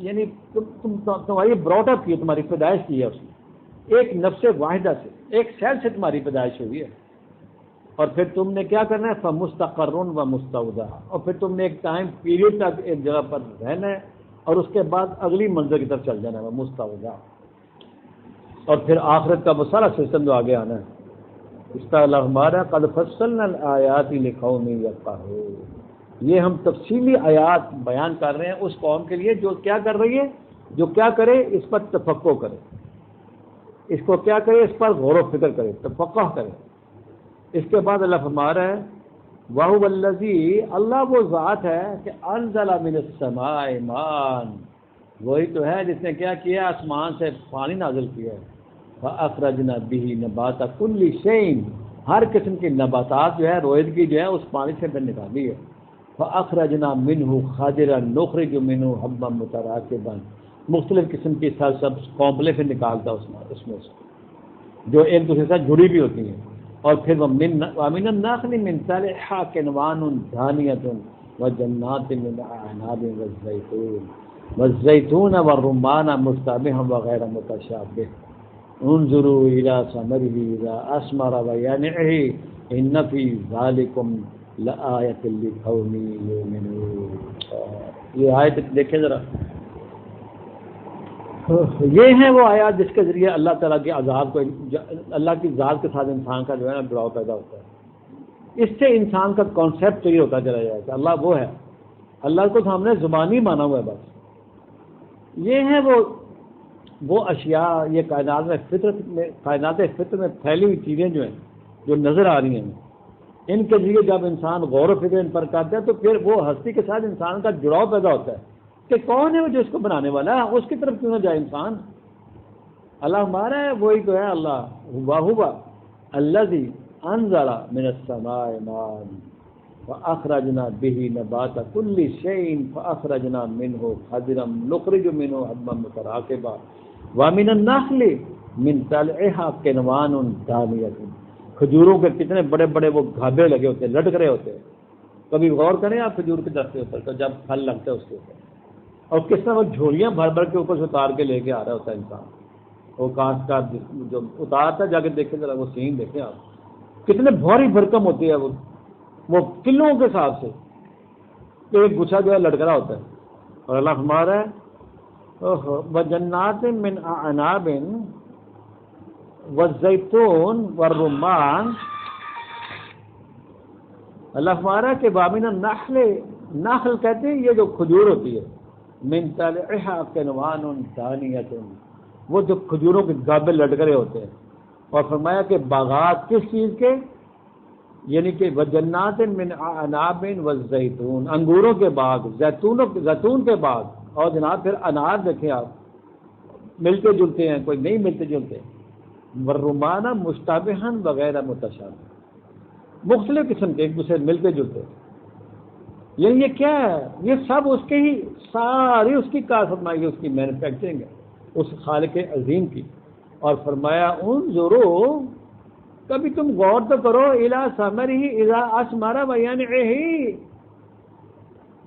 یعنی تمہاری براٹ اپ کی، تمہاری پیدائش کی ہے، اس نے ایک نفس واحدہ سے، ایک سیل سے تمہاری پیدائش ہوئی ہے. اور پھر تم نے کیا کرنا ہے؟ فَمُسْتَقَرٌّ وَمُسْتَوْدَعٌ، اور پھر تم نے ایک ٹائم پیریڈ تک ایک جگہ پر رہنا ہے اور اس کے بعد اگلی منزل کی طرف چل جانا ہے مستودع، اور پھر آخرت کا وہ سارا سسٹم جو آگے آنا ہے. اس کا اللہ ہمارا قَدْ فَصَّلْنَا الْآيَاتِ لِقَوْمٍ يَفْقَهُونَ. یہ ہم تفصیلی آیات بیان کر رہے ہیں اس قوم کے لیے جو کیا کر رہی ہے، جو کیا کرے اس پر تفقع کرے، اس کو کیا کرے، اس پر غور و فکر کرے، تفقع کرے. اس کے بعد اللہ فرما رہا ہے وَهُوَ الَّذِي، اللہ وہ ذات ہے کہ أَنزَلَ مِنَ السَّمَاءِ مَاءً، وہی تو ہے جس نے کیا کیا؟ آسمان سے پانی نازل کیا ہے. فَأَخْرَجْنَا بِهِ نَبَاتَ كُلِّ شَيْءٍ، ہر قسم کی نباتات جو ہے رویدگی جو ہے اس پانی سے پھر نکالی ہے. فَأَخْرَجْنَا مِنْهُ خَضِرًا نُخْرِجُ مِنْهُ حَبًّا مُتَرَاكِبًا، مختلف قسم کی سب کمپلے سے نکالتا اس میں سے جو ایک دوسرے سے جڑی بھی ہوتی ہیں. اور پھر وَمِنَ النَّخْلِ مِنْ طَلْعِهَا كِنْوَانٌ دَانِيَةٌ وَجَنَّاتٍ مِنْ أَعْنَابٍ وَالزَّيْتُونَ وَالرُّمَّانَ مُشْتَبِهًا وَغَيْرَ مُتَشَابِهٍ انظُرُوا إِلَىٰ ثَمَرِهِ إِذَا أَثْمَرَ وَيَنْعِهِ إِنَّ فِي ذَلِكُمْ لآیۃ لقوم یؤمنون. یہ آیت دیکھیں ذرا، یہ ہے وہ آیات جس کے ذریعے اللہ تعالیٰ کے عذاب کو، اللہ کی ذات کے ساتھ انسان کا جو ہے نا جڑاؤ پیدا ہوتا ہے. اس سے انسان کا کانسیپٹ کلیئر ہوتا چلا جائے کہ اللہ وہ ہے، اللہ کو تو ہم نے زبانی مانا ہوا ہے بس. یہ ہے وہ اشیاء، یہ کائنات فطرت میں پھیلی ہوئی چیزیں جو ہیں جو نظر آ رہی ہیں، ان کے ذریعے جب انسان غور و فکر ان پر کرتا ہے تو پھر وہ ہستی کے ساتھ انسان کا جڑاؤ پیدا ہوتا ہے کہ کون ہے وہ جو اس کو بنانے والا ہے، اس کی طرف کیوں نہ جائے انسان. اللہ ہمارا ہے وہی تو ہے اللہ. وَهُوَ الَّذِي أَنزَلَ مِنَ السَّمَاءِ مَاءً فَأَخْرَجْنَا بِهِ نَبَاتَ كُلِّ شَيْءٍ فَأَخْرَجْنَا مِنْهُ خَضِرًا نُخْرِجُ مِنْهُ حَبًّا مُتَرَاكِبًا وَمِنَ النَّخْلِ مِنْ طَلْعِهَا كِنْوَانٌ دَانِيَةٌ. کھجوروں کے کتنے بڑے بڑے وہ گھابے لگے ہوتے ہیں، لٹک رہے ہوتے ہیں. کبھی غور کریں آپ کھجور کے درخت کے اوپر تو جب پھل لگتا ہے اس کے اوپر، اور کس طرح وہ جھولیاں بھر بھر کے اوپر سے اتار کے لے کے آ رہا ہوتا ہے انسان. وہ کانچ کا جو اتارتا ہے جا کے دیکھیں ذرا وہ سین دیکھیں آپ، کتنے بھاری بھرکم ہوتی ہے وہ کلوں کے حساب سے ایک گچھا جو ہے لٹک رہا ہوتا ہے. اور اللہ ہمارا ہے وَجَنَّاتٍ مِّنْ أَعْنَابٍ والزیتون والرمان. اللہ ہمارا کہ وَمِنَ النَّخْلِ، نخل کہتے ہیں یہ جو کھجور ہوتی ہے، مِنْ طَلْعِهَا كِنْوَانٌ دَانِيَةٌ، وہ جو کھجوروں کے گابے لٹکرے ہوتے ہیں. اور فرمایا کہ باغات کس چیز کے، یعنی کہ وَجَنَّاتٍ مِّنْ أَعْنَابٍ وَالزَّيْتُونَ، انگوروں کے باغ، زیتون کے باغ. اور جناب پھر انار دیکھیں آپ، ملتے جلتے ہیں، کوئی نہیں ملتے جلتے. والرمان مشتبہاً وغیرہ متشابہ، مختلف قسم کے ایک دوسرے ملتے جلتے. یعنی یہ کیا ہے؟ یہ سب اس کے ہی، ساری اس کی کار فرمائی، اس کی مینوفیکچرنگ ہے، اس خالق عظیم کی. اور فرمایا انظروا، کبھی تم غور تو کرو، الی ثمرہ اذا اثمر وینعہ،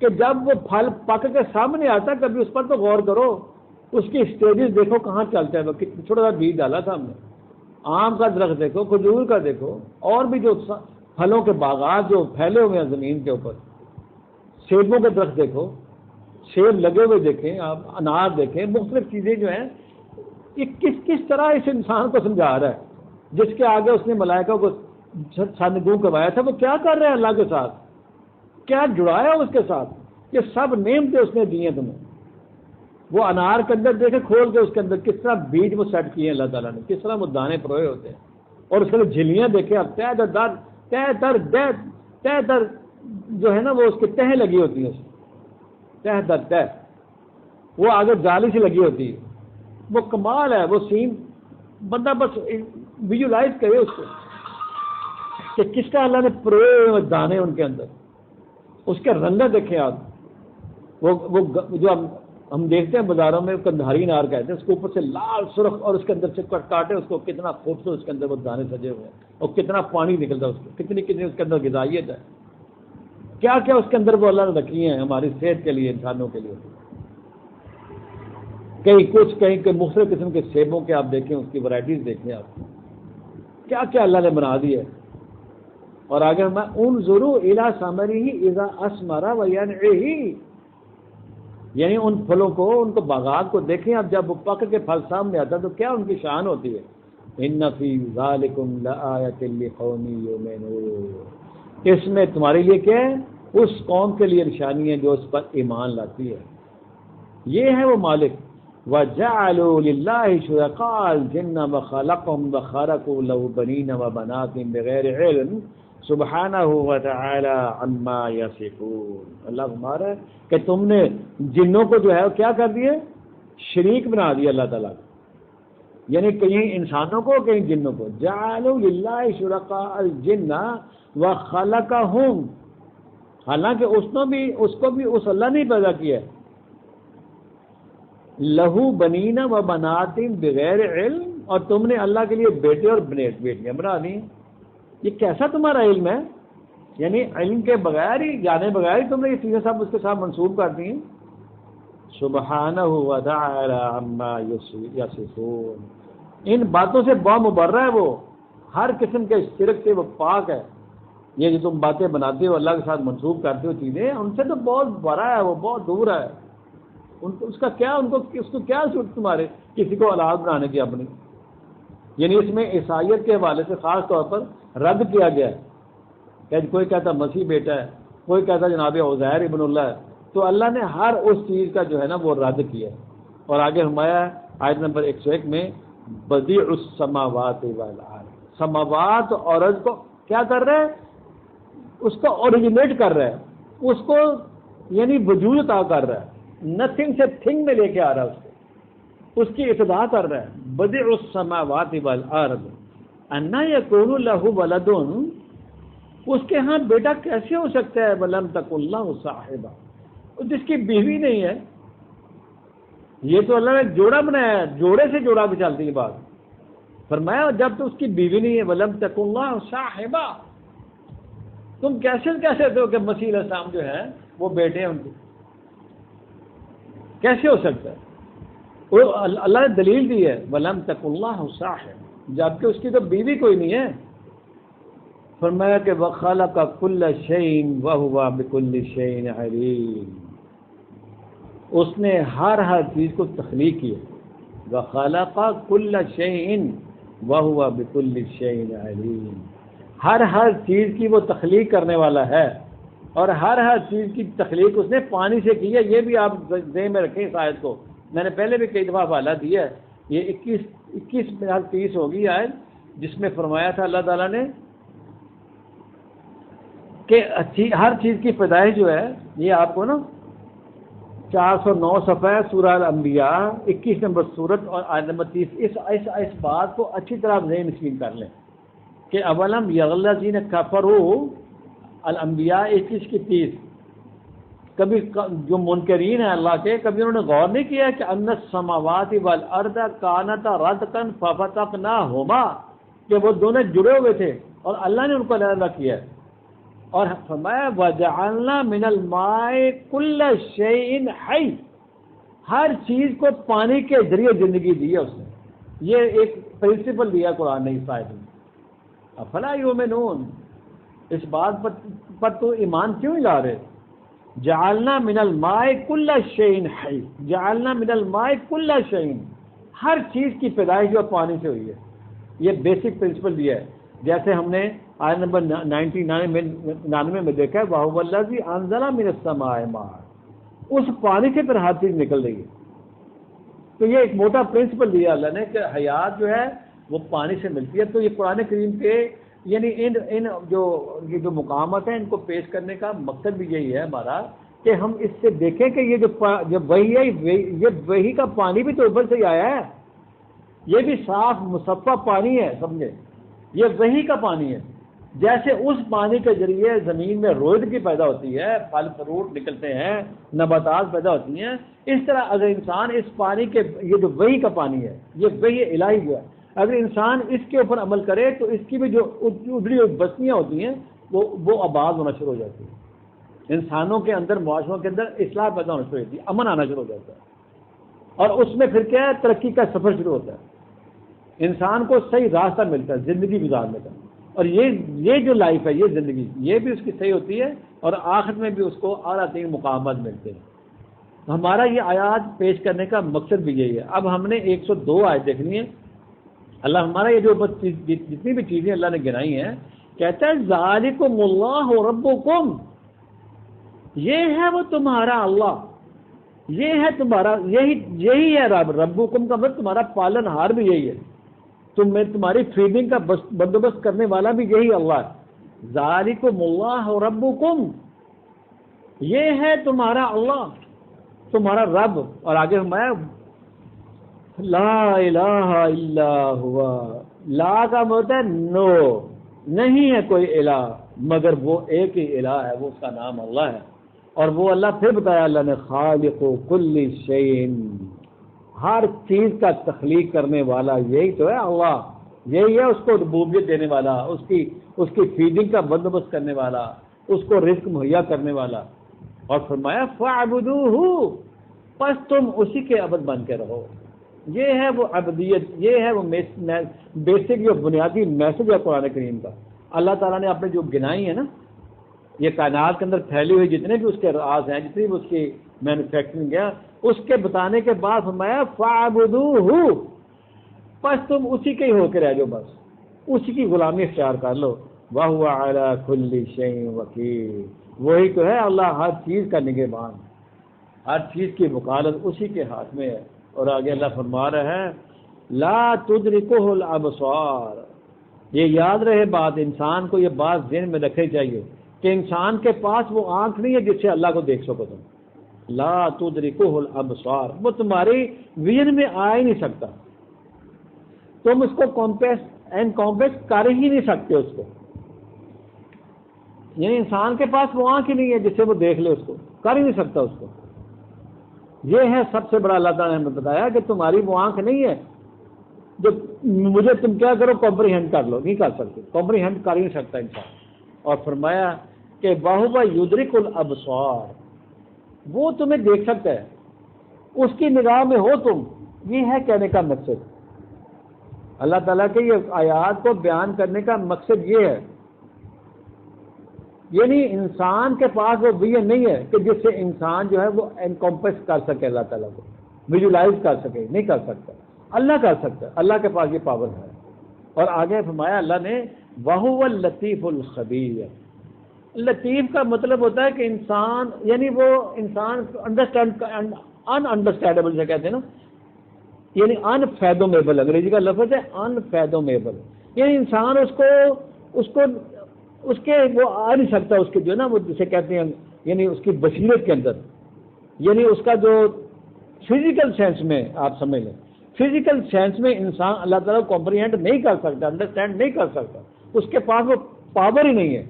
کہ جب وہ پھل پک کے سامنے آتا کبھی اس پر تو غور کرو. اس کی اسٹیجز دیکھو کہاں چلتا ہے، وہ چھوٹا سا بیج ڈالا تھا ہم نے. آم کا درخت دیکھو، کھجور کا دیکھو، اور بھی جو پھلوں کے باغات جو پھیلے ہوئے ہیں زمین کے اوپر. سیبوں کے درخت دیکھو، سیب لگے ہوئے دیکھیں آپ، انار دیکھیں، مختلف چیزیں جو ہیں. یہ کس طرح اس انسان کو سمجھا رہا ہے جس کے آگے اس نے ملائکہ کو سرنگوں کروایا تھا. وہ کیا کر رہے ہیں اللہ کے ساتھ؟ کیا جڑایا اس کے ساتھ؟ یہ سب نعمتیں اس نے دی ہیں تمہیں. وہ انار کے اندر دیکھے کھول کے، اس کے اندر کس طرح بیج وہ سیٹ کیے ہیں اللہ تعالیٰ نے، کس طرح وہ دانے پروئے ہوتے ہیں. اور اس کے لیے جھلیاں دیکھیں آپ، تہ در جو ہے نا وہ اس کی تہیں لگی ہوتی ہیں، تہ در تہ، وہ آگے جالی سے لگی ہوتی ہے. وہ کمال ہے. وہ سین بندہ بس ویژولائز کرے اس کو کہ کس کا اللہ نے پروئے ہوئے دانے ان کے اندر. اس کے رنگیں دیکھیں آپ، وہ جو ہم دیکھتے ہیں بازاروں میں کندھاری انار کہتے ہیں، اس کے اوپر سے لال سرخ اور اس کے اندر سے کاٹے اس کو، کتنا خوبصورت اس کے اندر وہ دانے سجے ہوئے ہیں، اور کتنا پانی نکلتا ہے اس کو، کتنی اس کے اندر غذائیت ہے، کیا کیا اس کے اندر وہ اللہ نے رکھی ہیں ہماری صحت کے لیے، انسانوں کے لیے. کہیں مختلف قسم کے سیبوں کے آپ دیکھیں، اس کی ورائٹیز دیکھیں آپ، کیا کیا اللہ نے بنا دی ہے. اور آگے میں انظروا الی ثمرہ اذا اثمر وینعہ، یعنی ان پھلوں کو، ان کو باغات کو دیکھیں اب جب وہ پک کے پھل سامنے آتا تو کیا ان کی شان ہوتی ہے. ان فی ذالکم لآیۃ لقوم یؤمنون، اس میں تمہارے لیے کیا ہے؟ اس قوم کے لیے نشانی ہے جو اس پر ایمان لاتی ہے. یہ ہے وہ مالک. وَجَعَلُوا لِلَّهِ شُرَكَاءَ الْجِنَّ وَخَلَقَهُمْ وَخَرَقُوا لَهُ بَنِينَ وَبَنَاتٍ بِغَيْرِ عِلْمٍ سُبْحَانَهُ وَتَعَالَى عَمَّا يَصِفُونَ. اللہ فرماتا ہے کہ تم نے جنوں کو جو ہے کیا کر دیے؟ شریک بنا دیا اللہ تعالیٰ کو، یعنی کہیں انسانوں کو کہیں جنوں کو. جَعَلُوا لِلَّهِ شُرَكَاءَ الْجِنَّ وَخَلَقَهُمْ، حالانکہ اس کو بھی اس اللہ نے پیدا کیا ہے. لہو بنینا و بناتن بغیر علم، اور تم نے اللہ کے لیے بیٹے اور بیٹیاں بنا دی. یہ کیسا تمہارا علم ہے؟ یعنی علم کے بغیر ہی، جانے بغیر ہی تم نے یہ چیزیں سب اس کے ساتھ منسوب کر دی ہیں. سبحانہ و تعالی عما یصفون، ان باتوں سے بامبرہ ہے وہ، ہر قسم کے شرک سے وہ پاک ہے. یہ جو تم باتیں بناتے ہو اللہ کے ساتھ منسوب کرتے ہو چیزیں، ان سے تو بہت بڑا ہے، وہ بہت دور ہے. اس کا کیا، اس کو کیا ضرورت تمہارے کسی کو اولاد بنانے کی اپنی؟ یعنی اس میں عیسائیت کے حوالے سے خاص طور پر رد کیا گیا ہے کہ کوئی کہتا مسیح بیٹا ہے، کوئی کہتا جناب عزیر ابن اللہ ہے. تو اللہ نے ہر اس چیز کا جو ہے نا وہ رد کیا ہے. اور آگے فرمایا آیت نمبر 101 میں بدیع السماوات والارض، سماوات اور ارض کو کیا کر رہا ہے؟ اس کو اوریجنیٹ کر رہا ہے، اس کو یعنی وجود عطا کر رہا ہے، نتھنگ سے تھنگ میں لے کے آ رہا ہے، اس کی ابتدا کر رہا ہے. بدیع السماوات والارض انا یکون لہ ولد، اس کے ہاں بیٹا کیسے ہو سکتا ہے؟ ولم تکن لہ صاحبہ، جس کی بیوی نہیں ہے. یہ تو اللہ نے جوڑا بنایا ہے، جوڑے سے جوڑا بھی چلتی ہے بات. فرمایا جب تو اس کی بیوی نہیں ہے، ولم تکن لہ صاحبہ، تم کیسے کہتے ہو کہ مسیح علیہ السلام جو ہے وہ بیٹے ہیں ان کے؟ کیسے ہو سکتا ہے؟ اللہ نے دلیل دی ہے وَلَمْ تَكُنْ اللَّهُ صَاحِبًا، جبکہ اس کی تو بیوی کوئی نہیں ہے. فرمایا کہ وَخَلَقَ كُلَّ شَيْءٍ وَهُوَ بِكُلِّ شَيْءٍ عَلِيمٌ، اس نے ہر چیز کو تخلیق کی. وَخَلَقَ كُلَّ شَيْءٍ وَهُوَ بِكُلِّ شَيْءٍ عَلِيمٌ، ہر چیز کی وہ تخلیق کرنے والا ہے، اور ہر چیز کی تخلیق اس نے پانی سے کی ہے. یہ بھی آپ ذہن میں رکھیں اس آیت کو، میں نے پہلے بھی کئی دفعہ حوالہ دیا ہے. یہ 21-30 ہوگی آیت، جس میں فرمایا تھا اللہ تعالیٰ نے کہ ہر چیز کی پیدائش جو ہے، یہ آپ کو نا 409 صفحہ ہے سورہ الانبیاء 21 نمبر سورت اور آیت نمبر 30. اس بات کو اچھی طرح ذہن نشین کر لیں کہ اولم یغلظین کفروا الانبیاء 21 کی 30، کبھی جو منکرین ہیں اللہ کے، کبھی انہوں نے غور نہیں کیا کہ ان السماوات والارض کانتا رتقا ففتقناہما، کہ وہ دونوں جڑے ہوئے تھے اور اللہ نے ان کو علیحدہ کیا ہے. اور فرمایا وجعلنا من الماء کل شیء حی، ہر چیز کو پانی کے ذریعے زندگی دی ہے اس نے. یہ ایک پرنسپل دیا قرآن نے اس آیت میں. افلا یؤمنون، اس بات پر تو ایمان کیوں نہیں لا رہے؟ جعلنا من الماء کل شیء حی، جعلنا من الماء کل شیء، ہر چیز کی پیدائش جو پانی سے ہوئی ہے. یہ بیسک پرنسپل دیا ہے. جیسے ہم نے آیت نمبر 99 میں دیکھا ہے وَهُوَ الَّذِي أَنزَلَ مِنَ السَّمَاءِ مَاءً، اس پانی سے پھر ہر چیز نکل رہی ہے. تو یہ ایک موٹا پرنسپل دیا اللہ نے کہ حیات جو ہے وہ پانی سے ملتی ہے. تو یہ قرآن کریم کے یعنی ان یہ جو مقامات ہیں ان کو پیش کرنے کا مقصد بھی یہی ہے ہمارا کہ ہم اس سے دیکھیں کہ یہ جو وہی ہے یہ وہی کا پانی بھی تو اوپر سے ہی آیا ہے. یہ بھی صاف مصفہ پانی ہے، سمجھے، یہ وہی کا پانی ہے. جیسے اس پانی کے ذریعے زمین میں رویدگی پیدا ہوتی ہے، پھل فروٹ نکلتے ہیں، نباتات پیدا ہوتی ہیں، اس طرح اگر انسان اس پانی کے، یہ جو وہی کا پانی ہے، یہ وہی الہی جو ہے، اگر انسان اس کے اوپر عمل کرے تو اس کی بھی جو ادھری بستیاں ہوتی ہیں وہ آباد ہونا شروع ہو جاتی ہے. انسانوں کے اندر، معاشروں کے اندر اصلاح پیدا ہونا شروع ہوتی ہے، امن آنا شروع ہو جاتا ہے، اور اس میں پھر کیا ہے، ترقی کا سفر شروع ہوتا ہے. انسان کو صحیح راستہ ملتا ہے زندگی گزارنے کا. اور یہ جو لائف ہے، یہ زندگی، یہ بھی اس کی صحیح ہوتی ہے اور آخر میں بھی اس کو اعلیٰ ترین مقامات ملتے ہیں. ہمارا یہ آیات پیش کرنے کا مقصد بھی یہی ہے. اب ہم نے 102 آیت دیکھنی ہے. اللہ ہمارا یہ جو جتنی بھی چیزیں اللہ نے گنائی ہیں، کہتا ہے ذالکم اللہ ربکم، یہ ہے وہ تمہارا اللہ، یہ ہے تمہارا، یہی ہے رب. ربکم کا مطلب تمہارا پالن ہار بھی یہی ہے، تمہاری فیڈنگ کا بندوبست کرنے والا بھی یہی اللہ ہے. ذالکم اللہ ربکم، یہ ہے تمہارا اللہ، تمہارا رب. اور آگے ہمارا لا الہ الا ہوا، لا کا مطلب ہے نو، نہیں ہے کوئی الہ مگر وہ ایک ہی الہ ہے، وہ اس کا نام اللہ ہے. اور وہ اللہ پھر بتایا اللہ نے خالق کل شیء، ہر چیز کا تخلیق کرنے والا یہی تو ہے اللہ، یہی ہے اس کو ربوبیت دینے والا، اس کی فیڈنگ کا بندوبست کرنے والا، اس کو رزق مہیا کرنے والا. اور فرمایا فاعبدوہ، پس تم اسی کے عبد بن کے رہو. یہ ہے وہ عبدیت، یہ ہے وہ بیسک جو بنیادی میسج ہے قرآن کریم کا. اللہ تعالیٰ نے اپنے جو گنائی ہے نا، یہ کائنات کے اندر پھیلی ہوئی جتنے بھی اس کے راز ہیں، جتنی بھی اس کی مینوفیکچرنگ ہے، اس کے بتانے کے بعد فرمایا فاعبدوہ، پس تم اسی کے ہی ہو کے رہ جاؤ، بس اسی کی غلامی اختیار کر لو. وَهُوَ عَلَى كُلِّ شَيْءٍ وَكِيلٌ، وہی تو ہے اللہ ہر چیز کا نگہبان، ہر چیز کی وکالت اسی کے ہاتھ میں ہے. اور آگے اللہ فرما رہا ہے لا تدرکہ الابصار، یہ یاد رہے بات، انسان کو یہ بات ذہن میں رکھنی چاہیے کہ انسان کے پاس وہ آنکھ نہیں ہے جس سے اللہ کو دیکھ سکو تم. لا تدرکہ الابصار، وہ تمہاری ویژن میں آ ہی نہیں سکتا، تم اس کو انکمپریس کر ہی نہیں سکتے اس کو. یعنی انسان کے پاس وہ آنکھ ہی نہیں ہے جس سے وہ دیکھ لے، اس کو کر ہی نہیں سکتا اس کو. یہ ہے سب سے بڑا اللہ تعالیٰ نے بتایا کہ تمہاری وہ آنکھ نہیں ہے جو مجھے تم کیا کرو کمپریہینڈ کر لو، نہیں کر سکتے، کمپریہینڈ کر ہی نہیں سکتا انسان. اور فرمایا کہ وَهُوَ يُدْرِكُ الْأَبْصَارَ، وہ تمہیں دیکھ سکتا ہے، اس کی نگاہ میں ہو تم. یہ ہے کہنے کا مقصد. اللہ تعالیٰ کے یہ آیات کو بیان کرنے کا مقصد یہ ہے، یعنی انسان کے پاس وہ ویژن نہیں ہے کہ جس سے انسان جو ہے وہ انکمپریس کر سکے، اللہ تعالیٰ کو ویژولائز کر سکے، نہیں کر سکتا. اللہ کر سکتا ہے، اللہ کے پاس یہ پاور ہے. اور آگے فرمایا اللہ نے وَهُوَ اللَّطِيفُ الْخَبِيرُ. لطیف کا مطلب ہوتا ہے کہ انسان، یعنی وہ انسان ان انڈرسٹینڈیبل سے کہتے ہیں نا، یعنی انفیدومیبل، انگریزی کا لفظ ہے انفیدومیبل. یعنی انسان اس کے وہ آ نہیں سکتا، اس کے جو ہے نا وہ جسے کہتے ہیں، یعنی اس کی بصیرت کے اندر، یعنی اس کا جو فزیکل سینس میں آپ سمجھ لیں، فزیکل سینس میں انسان اللہ تعالیٰ کو کمپریہینڈ نہیں کر سکتا، انڈرسٹینڈ نہیں کر سکتا، اس کے پاس وہ پاور ہی نہیں ہے.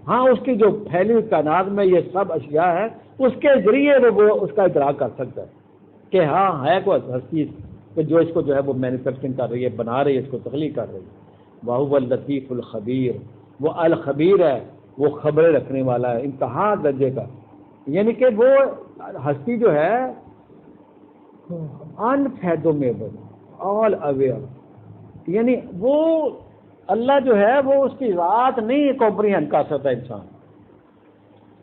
ہاں اس کی جو پھیلی ہوئی کائنات میں یہ سب اشیاء ہے، اس کے ذریعے وہ اس کا ادراک کر سکتا ہے کہ ہاں ہے کوئی ہستی کہ جو اس کو جو ہے وہ مینوفیکچرنگ کر رہی ہے، بنا رہی ہے، اس کو تخلیق کر رہی ہے۔ وَهُوَ اللطیف الخبیر، وہ الخبیر ہے، وہ خبریں رکھنے والا ہے انتہا درجے کا، یعنی کہ وہ ہستی جو ہے unfathomable all aware، یعنی وہ اللہ جو ہے وہ اس کی ذات نہیں کمپریہینڈ کر سکتا انسان۔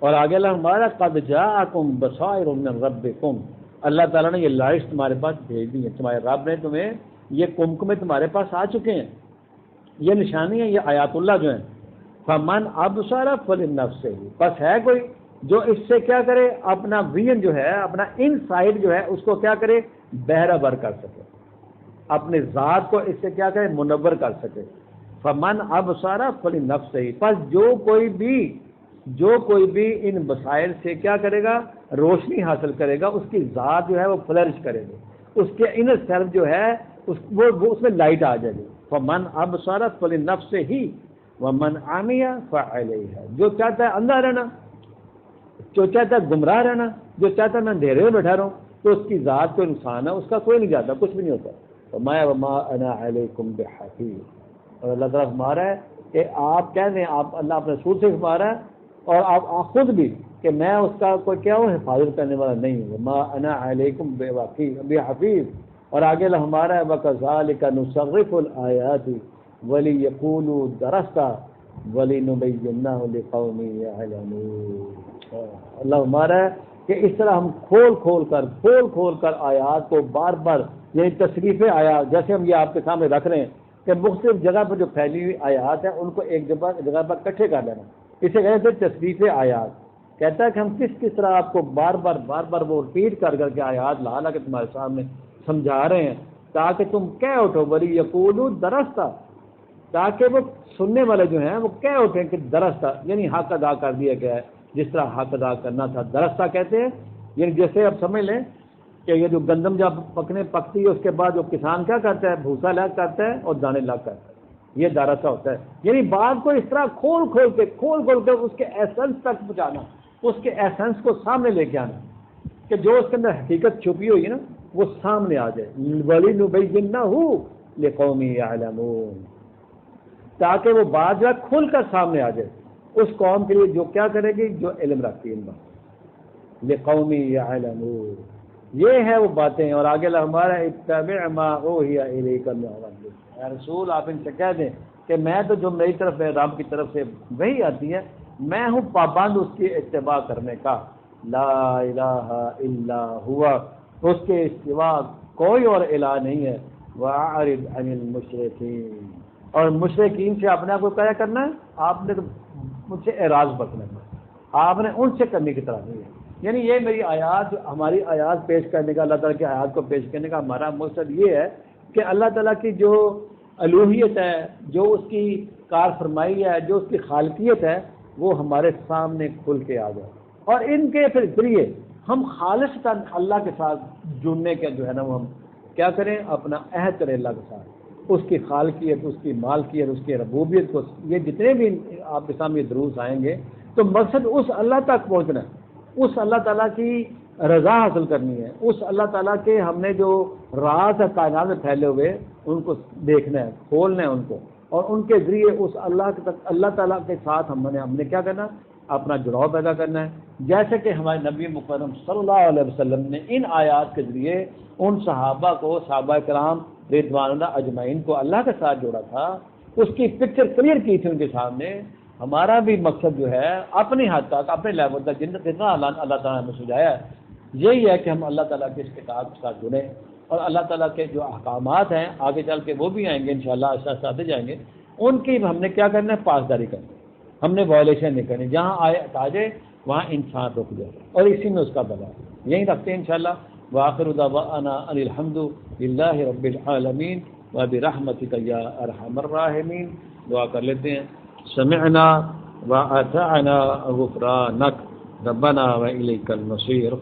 اور آگے اللہ ہمارا قد جاءکم بصائر من ربکم، اللہ تعالیٰ نے یہ لائٹس تمہارے پاس بھیج دی ہیں، تمہارے رب نے تمہیں یہ کمکمے تمہارے پاس آ چکے ہیں، یہ نشانی ہے، یہ آیات اللہ جو ہیں۔ فمن ابصر فلنفسہ، بس ہے کوئی جو اس سے کیا کرے، اپنا ویژن جو ہے، اپنا ان سائٹ جو ہے اس کو کیا کرے، بہرہ بر کر سکے، اپنے ذات کو اس سے کیا کرے، منور کر سکے۔ فمن ابصر فلنفسہ، پس جو کوئی بھی ان بصائر سے کیا کرے گا، روشنی حاصل کرے گا، اس کی ذات جو ہے وہ فلرش کرے گی، اس کے انر سیلف جو ہے وہ اس میں لائٹ آ جائے گی۔ فمن ابصر فلنفسہ ومن عمی فعلیہا، جو چاہتا ہے اندھا رہنا، جو چاہتا ہے گمراہ رہنا، جو چاہتا ہے میں اندھیرے میں بیٹھا رہوں، تو اس کی ذات کوئی نقصان ہے، اس کا کوئی نہیں جاتا، کچھ بھی نہیں ہوتا۔ وما انا علیکم بحفیظ، اور اللہ تعالیٰ فرما رہا ہے کہ آپ کہہ دیں، آپ اللہ اپنے رسول سے فرما رہا ہے اور آپ خود بھی کہ میں اس کا کوئی کیا ہوں، حفاظت کرنے والا نہیں ہوں۔ وما انا علیکم بحفیظ، اور آگے اللہ ہمارا ہے وَكَذَلِكَ نُصَرِّفُ الْآيَاتِ وَلِيَقُولُوا دَرَسْتَ وَلِنُبَيِّنَّهُ لِقَوْمٍ يَعْلَمُونَ، اللہ ہمارا ہے کہ اس طرح ہم کھول کھول کر آیات کو بار بار، یعنی تصریف آیات، جیسے ہم یہ آپ کے سامنے رکھ رہے ہیں کہ مختلف جگہ پر جو پھیلی ہوئی آیات ہیں ان کو ایک جگہ پر اکٹھے کر لینا، اسے کہتے ہیں تصریف آیات۔ کہتا ہے کہ ہم کس طرح آپ کو بار بار وہ ریپیٹ کر کے آیات لا کے تمہارے سامنے سمجھا رہے ہیں تاکہ تم کہہ اٹھو، بلی یقولوا درست، تاکہ وہ سننے والے جو ہیں وہ کہہ اٹھیں کہ درست، یعنی حق ادا کر دیا گیا ہے، جس طرح حق ادا کرنا تھا درستہ کہتے ہیں۔ یعنی جیسے اب سمجھ لیں کہ یہ جو گندم جب پکتی ہے اس کے بعد جو کسان کیا کرتا ہے، بھوسا الگ کرتا ہے اور دانے الگ کرتا ہے، یہ درستہ ہوتا ہے۔ یعنی بات کو اس طرح کھول کے اس کے ایسنس تک پہنچانا، اس کے ایسنس کو سامنے لے کے آنا کہ جو اس کے اندر حقیقت چھپی ہوئی ہے نا وہ سامنے آ جائے۔ وَلِنُبَيِّنَّهُ لِقَوْمٍ يَعْلَمُونَ، تاکہ وہ بات جو ہے کھل کر سامنے آ جائے اس قوم کے لیے جو کیا کرے گی، جو علم رکھتی ہے ان بات۔ لِقَوْمٍ يَعْلَمُونَ، یہ ہے وہ باتیں۔ اور آگے اللہ ہمارا اتبع ما اوحی الیک من ربک، اے رسول آپ ان سے کہہ دیں کہ میں تو جو میری طرف ہے، رب کی طرف سے وہی آتی ہے، میں ہوں پابند اس کی اتباع کرنے کا۔ لا الہ الا ہوا، اس کے سوا کوئی اور الہ نہیں ہے۔ وَأَعْرِضْ عَنِ الْمُشْرِكِينَ، اور مشرکین سے اپنے آپ کو کیا کرنا ہے، آپ نے تو مجھ سے اعراض برتنا ہے، آپ نے ان سے کرنے کی طرح نہیں ہے۔ یعنی یہ میری آیات، ہماری آیات پیش کرنے کا، اللہ تعالیٰ کی آیات کو پیش کرنے کا ہمارا مقصد یہ ہے کہ اللہ تعالیٰ کی جو الوہیت ہے، جو اس کی کار فرمائی ہے، جو اس کی خالقیت ہے، وہ ہمارے سامنے کھل کے آ جائے، اور ان کے پھر ذریعے ہم خالصتاً اللہ کے ساتھ جڑنے کے جو ہے نا وہ ہم کیا کریں، اپنا عہد کریں اللہ کے ساتھ، اس کی خالقیت، اس کی مالکیت، اس کی ربوبیت کو۔ یہ جتنے بھی آپ کے سامنے دروس آئیں گے تو مقصد اس اللہ تک پہنچنا ہے، اس اللہ تعالیٰ کی رضا حاصل کرنی ہے، اس اللہ تعالیٰ کے ہم نے جو راز ہے کائنات میں پھیلے ہوئے ان کو دیکھنا ہے، کھولنا ہے ان کو، اور ان کے ذریعے اس اللہ تعالیٰ کے ساتھ ہم نے کیا کرنا، اپنا جڑاؤ پیدا کرنا ہے۔ جیسے کہ ہمارے نبی مکرم صلی اللہ علیہ وسلم نے ان آیات کے ذریعے ان صحابہ کرام رضوان اللہ اجمعین کو اللہ کے ساتھ جوڑا تھا، اس کی پکچر کلیئر کی تھی ان کے سامنے۔ ہمارا بھی مقصد جو ہے اپنی حد تک، اپنے لیول تک جتنا اللہ تعالیٰ نے سجایا ہے، یہی ہے کہ ہم اللہ تعالیٰ کے اس کتاب کے ساتھ جڑیں، اور اللہ تعالیٰ کے جو احکامات ہیں آگے چل کے وہ بھی آئیں گے انشاءاللہ، آہستہ آتے جائیں گے، ان کی ہم نے کیا کرنا ہے، پاسداری کرنی، ہم نے وائلیشن نہیں کرنی، جہاں آئے آ جائے وہاں انسان رک جائے، اور اسی میں اس کا بلا یہی رکھتے ہیں انشاءاللہ۔ وآخر دعوانا ان الحمد للہ رب العالمین وبرحمتک یا ارحم الراحمین۔ دعا کر لیتے ہیں۔ سمعنا وأطعنا غفرانك ربنا وإليك المصير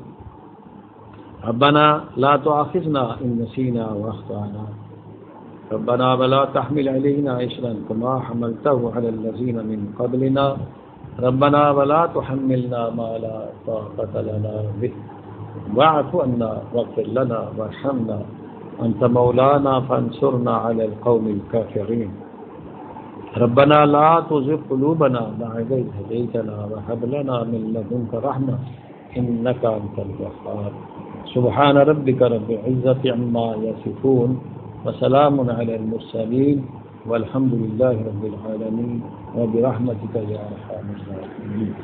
ربنا لا تؤاخذنا إن نسينا وأخطأنا ربنا ولا تحمل علينا إصرا كما حملته على الذين من قبلنا ربنا ولا تحملنا ما لا طاقة لنا به واعف عنا واغفر لنا وارحمنا أنت مولانا فانصرنا على القوم الكافرين ربنا لا تزغ قلوبنا بعد إذ هديتنا وهب لنا من لدنك رحمة إنك أنت الوهاب سبحان ربك رب العزة عما يصفون وسلام على المرسلين والحمد لله رب العالمين وبرحمتك يا أرحم الراحمين.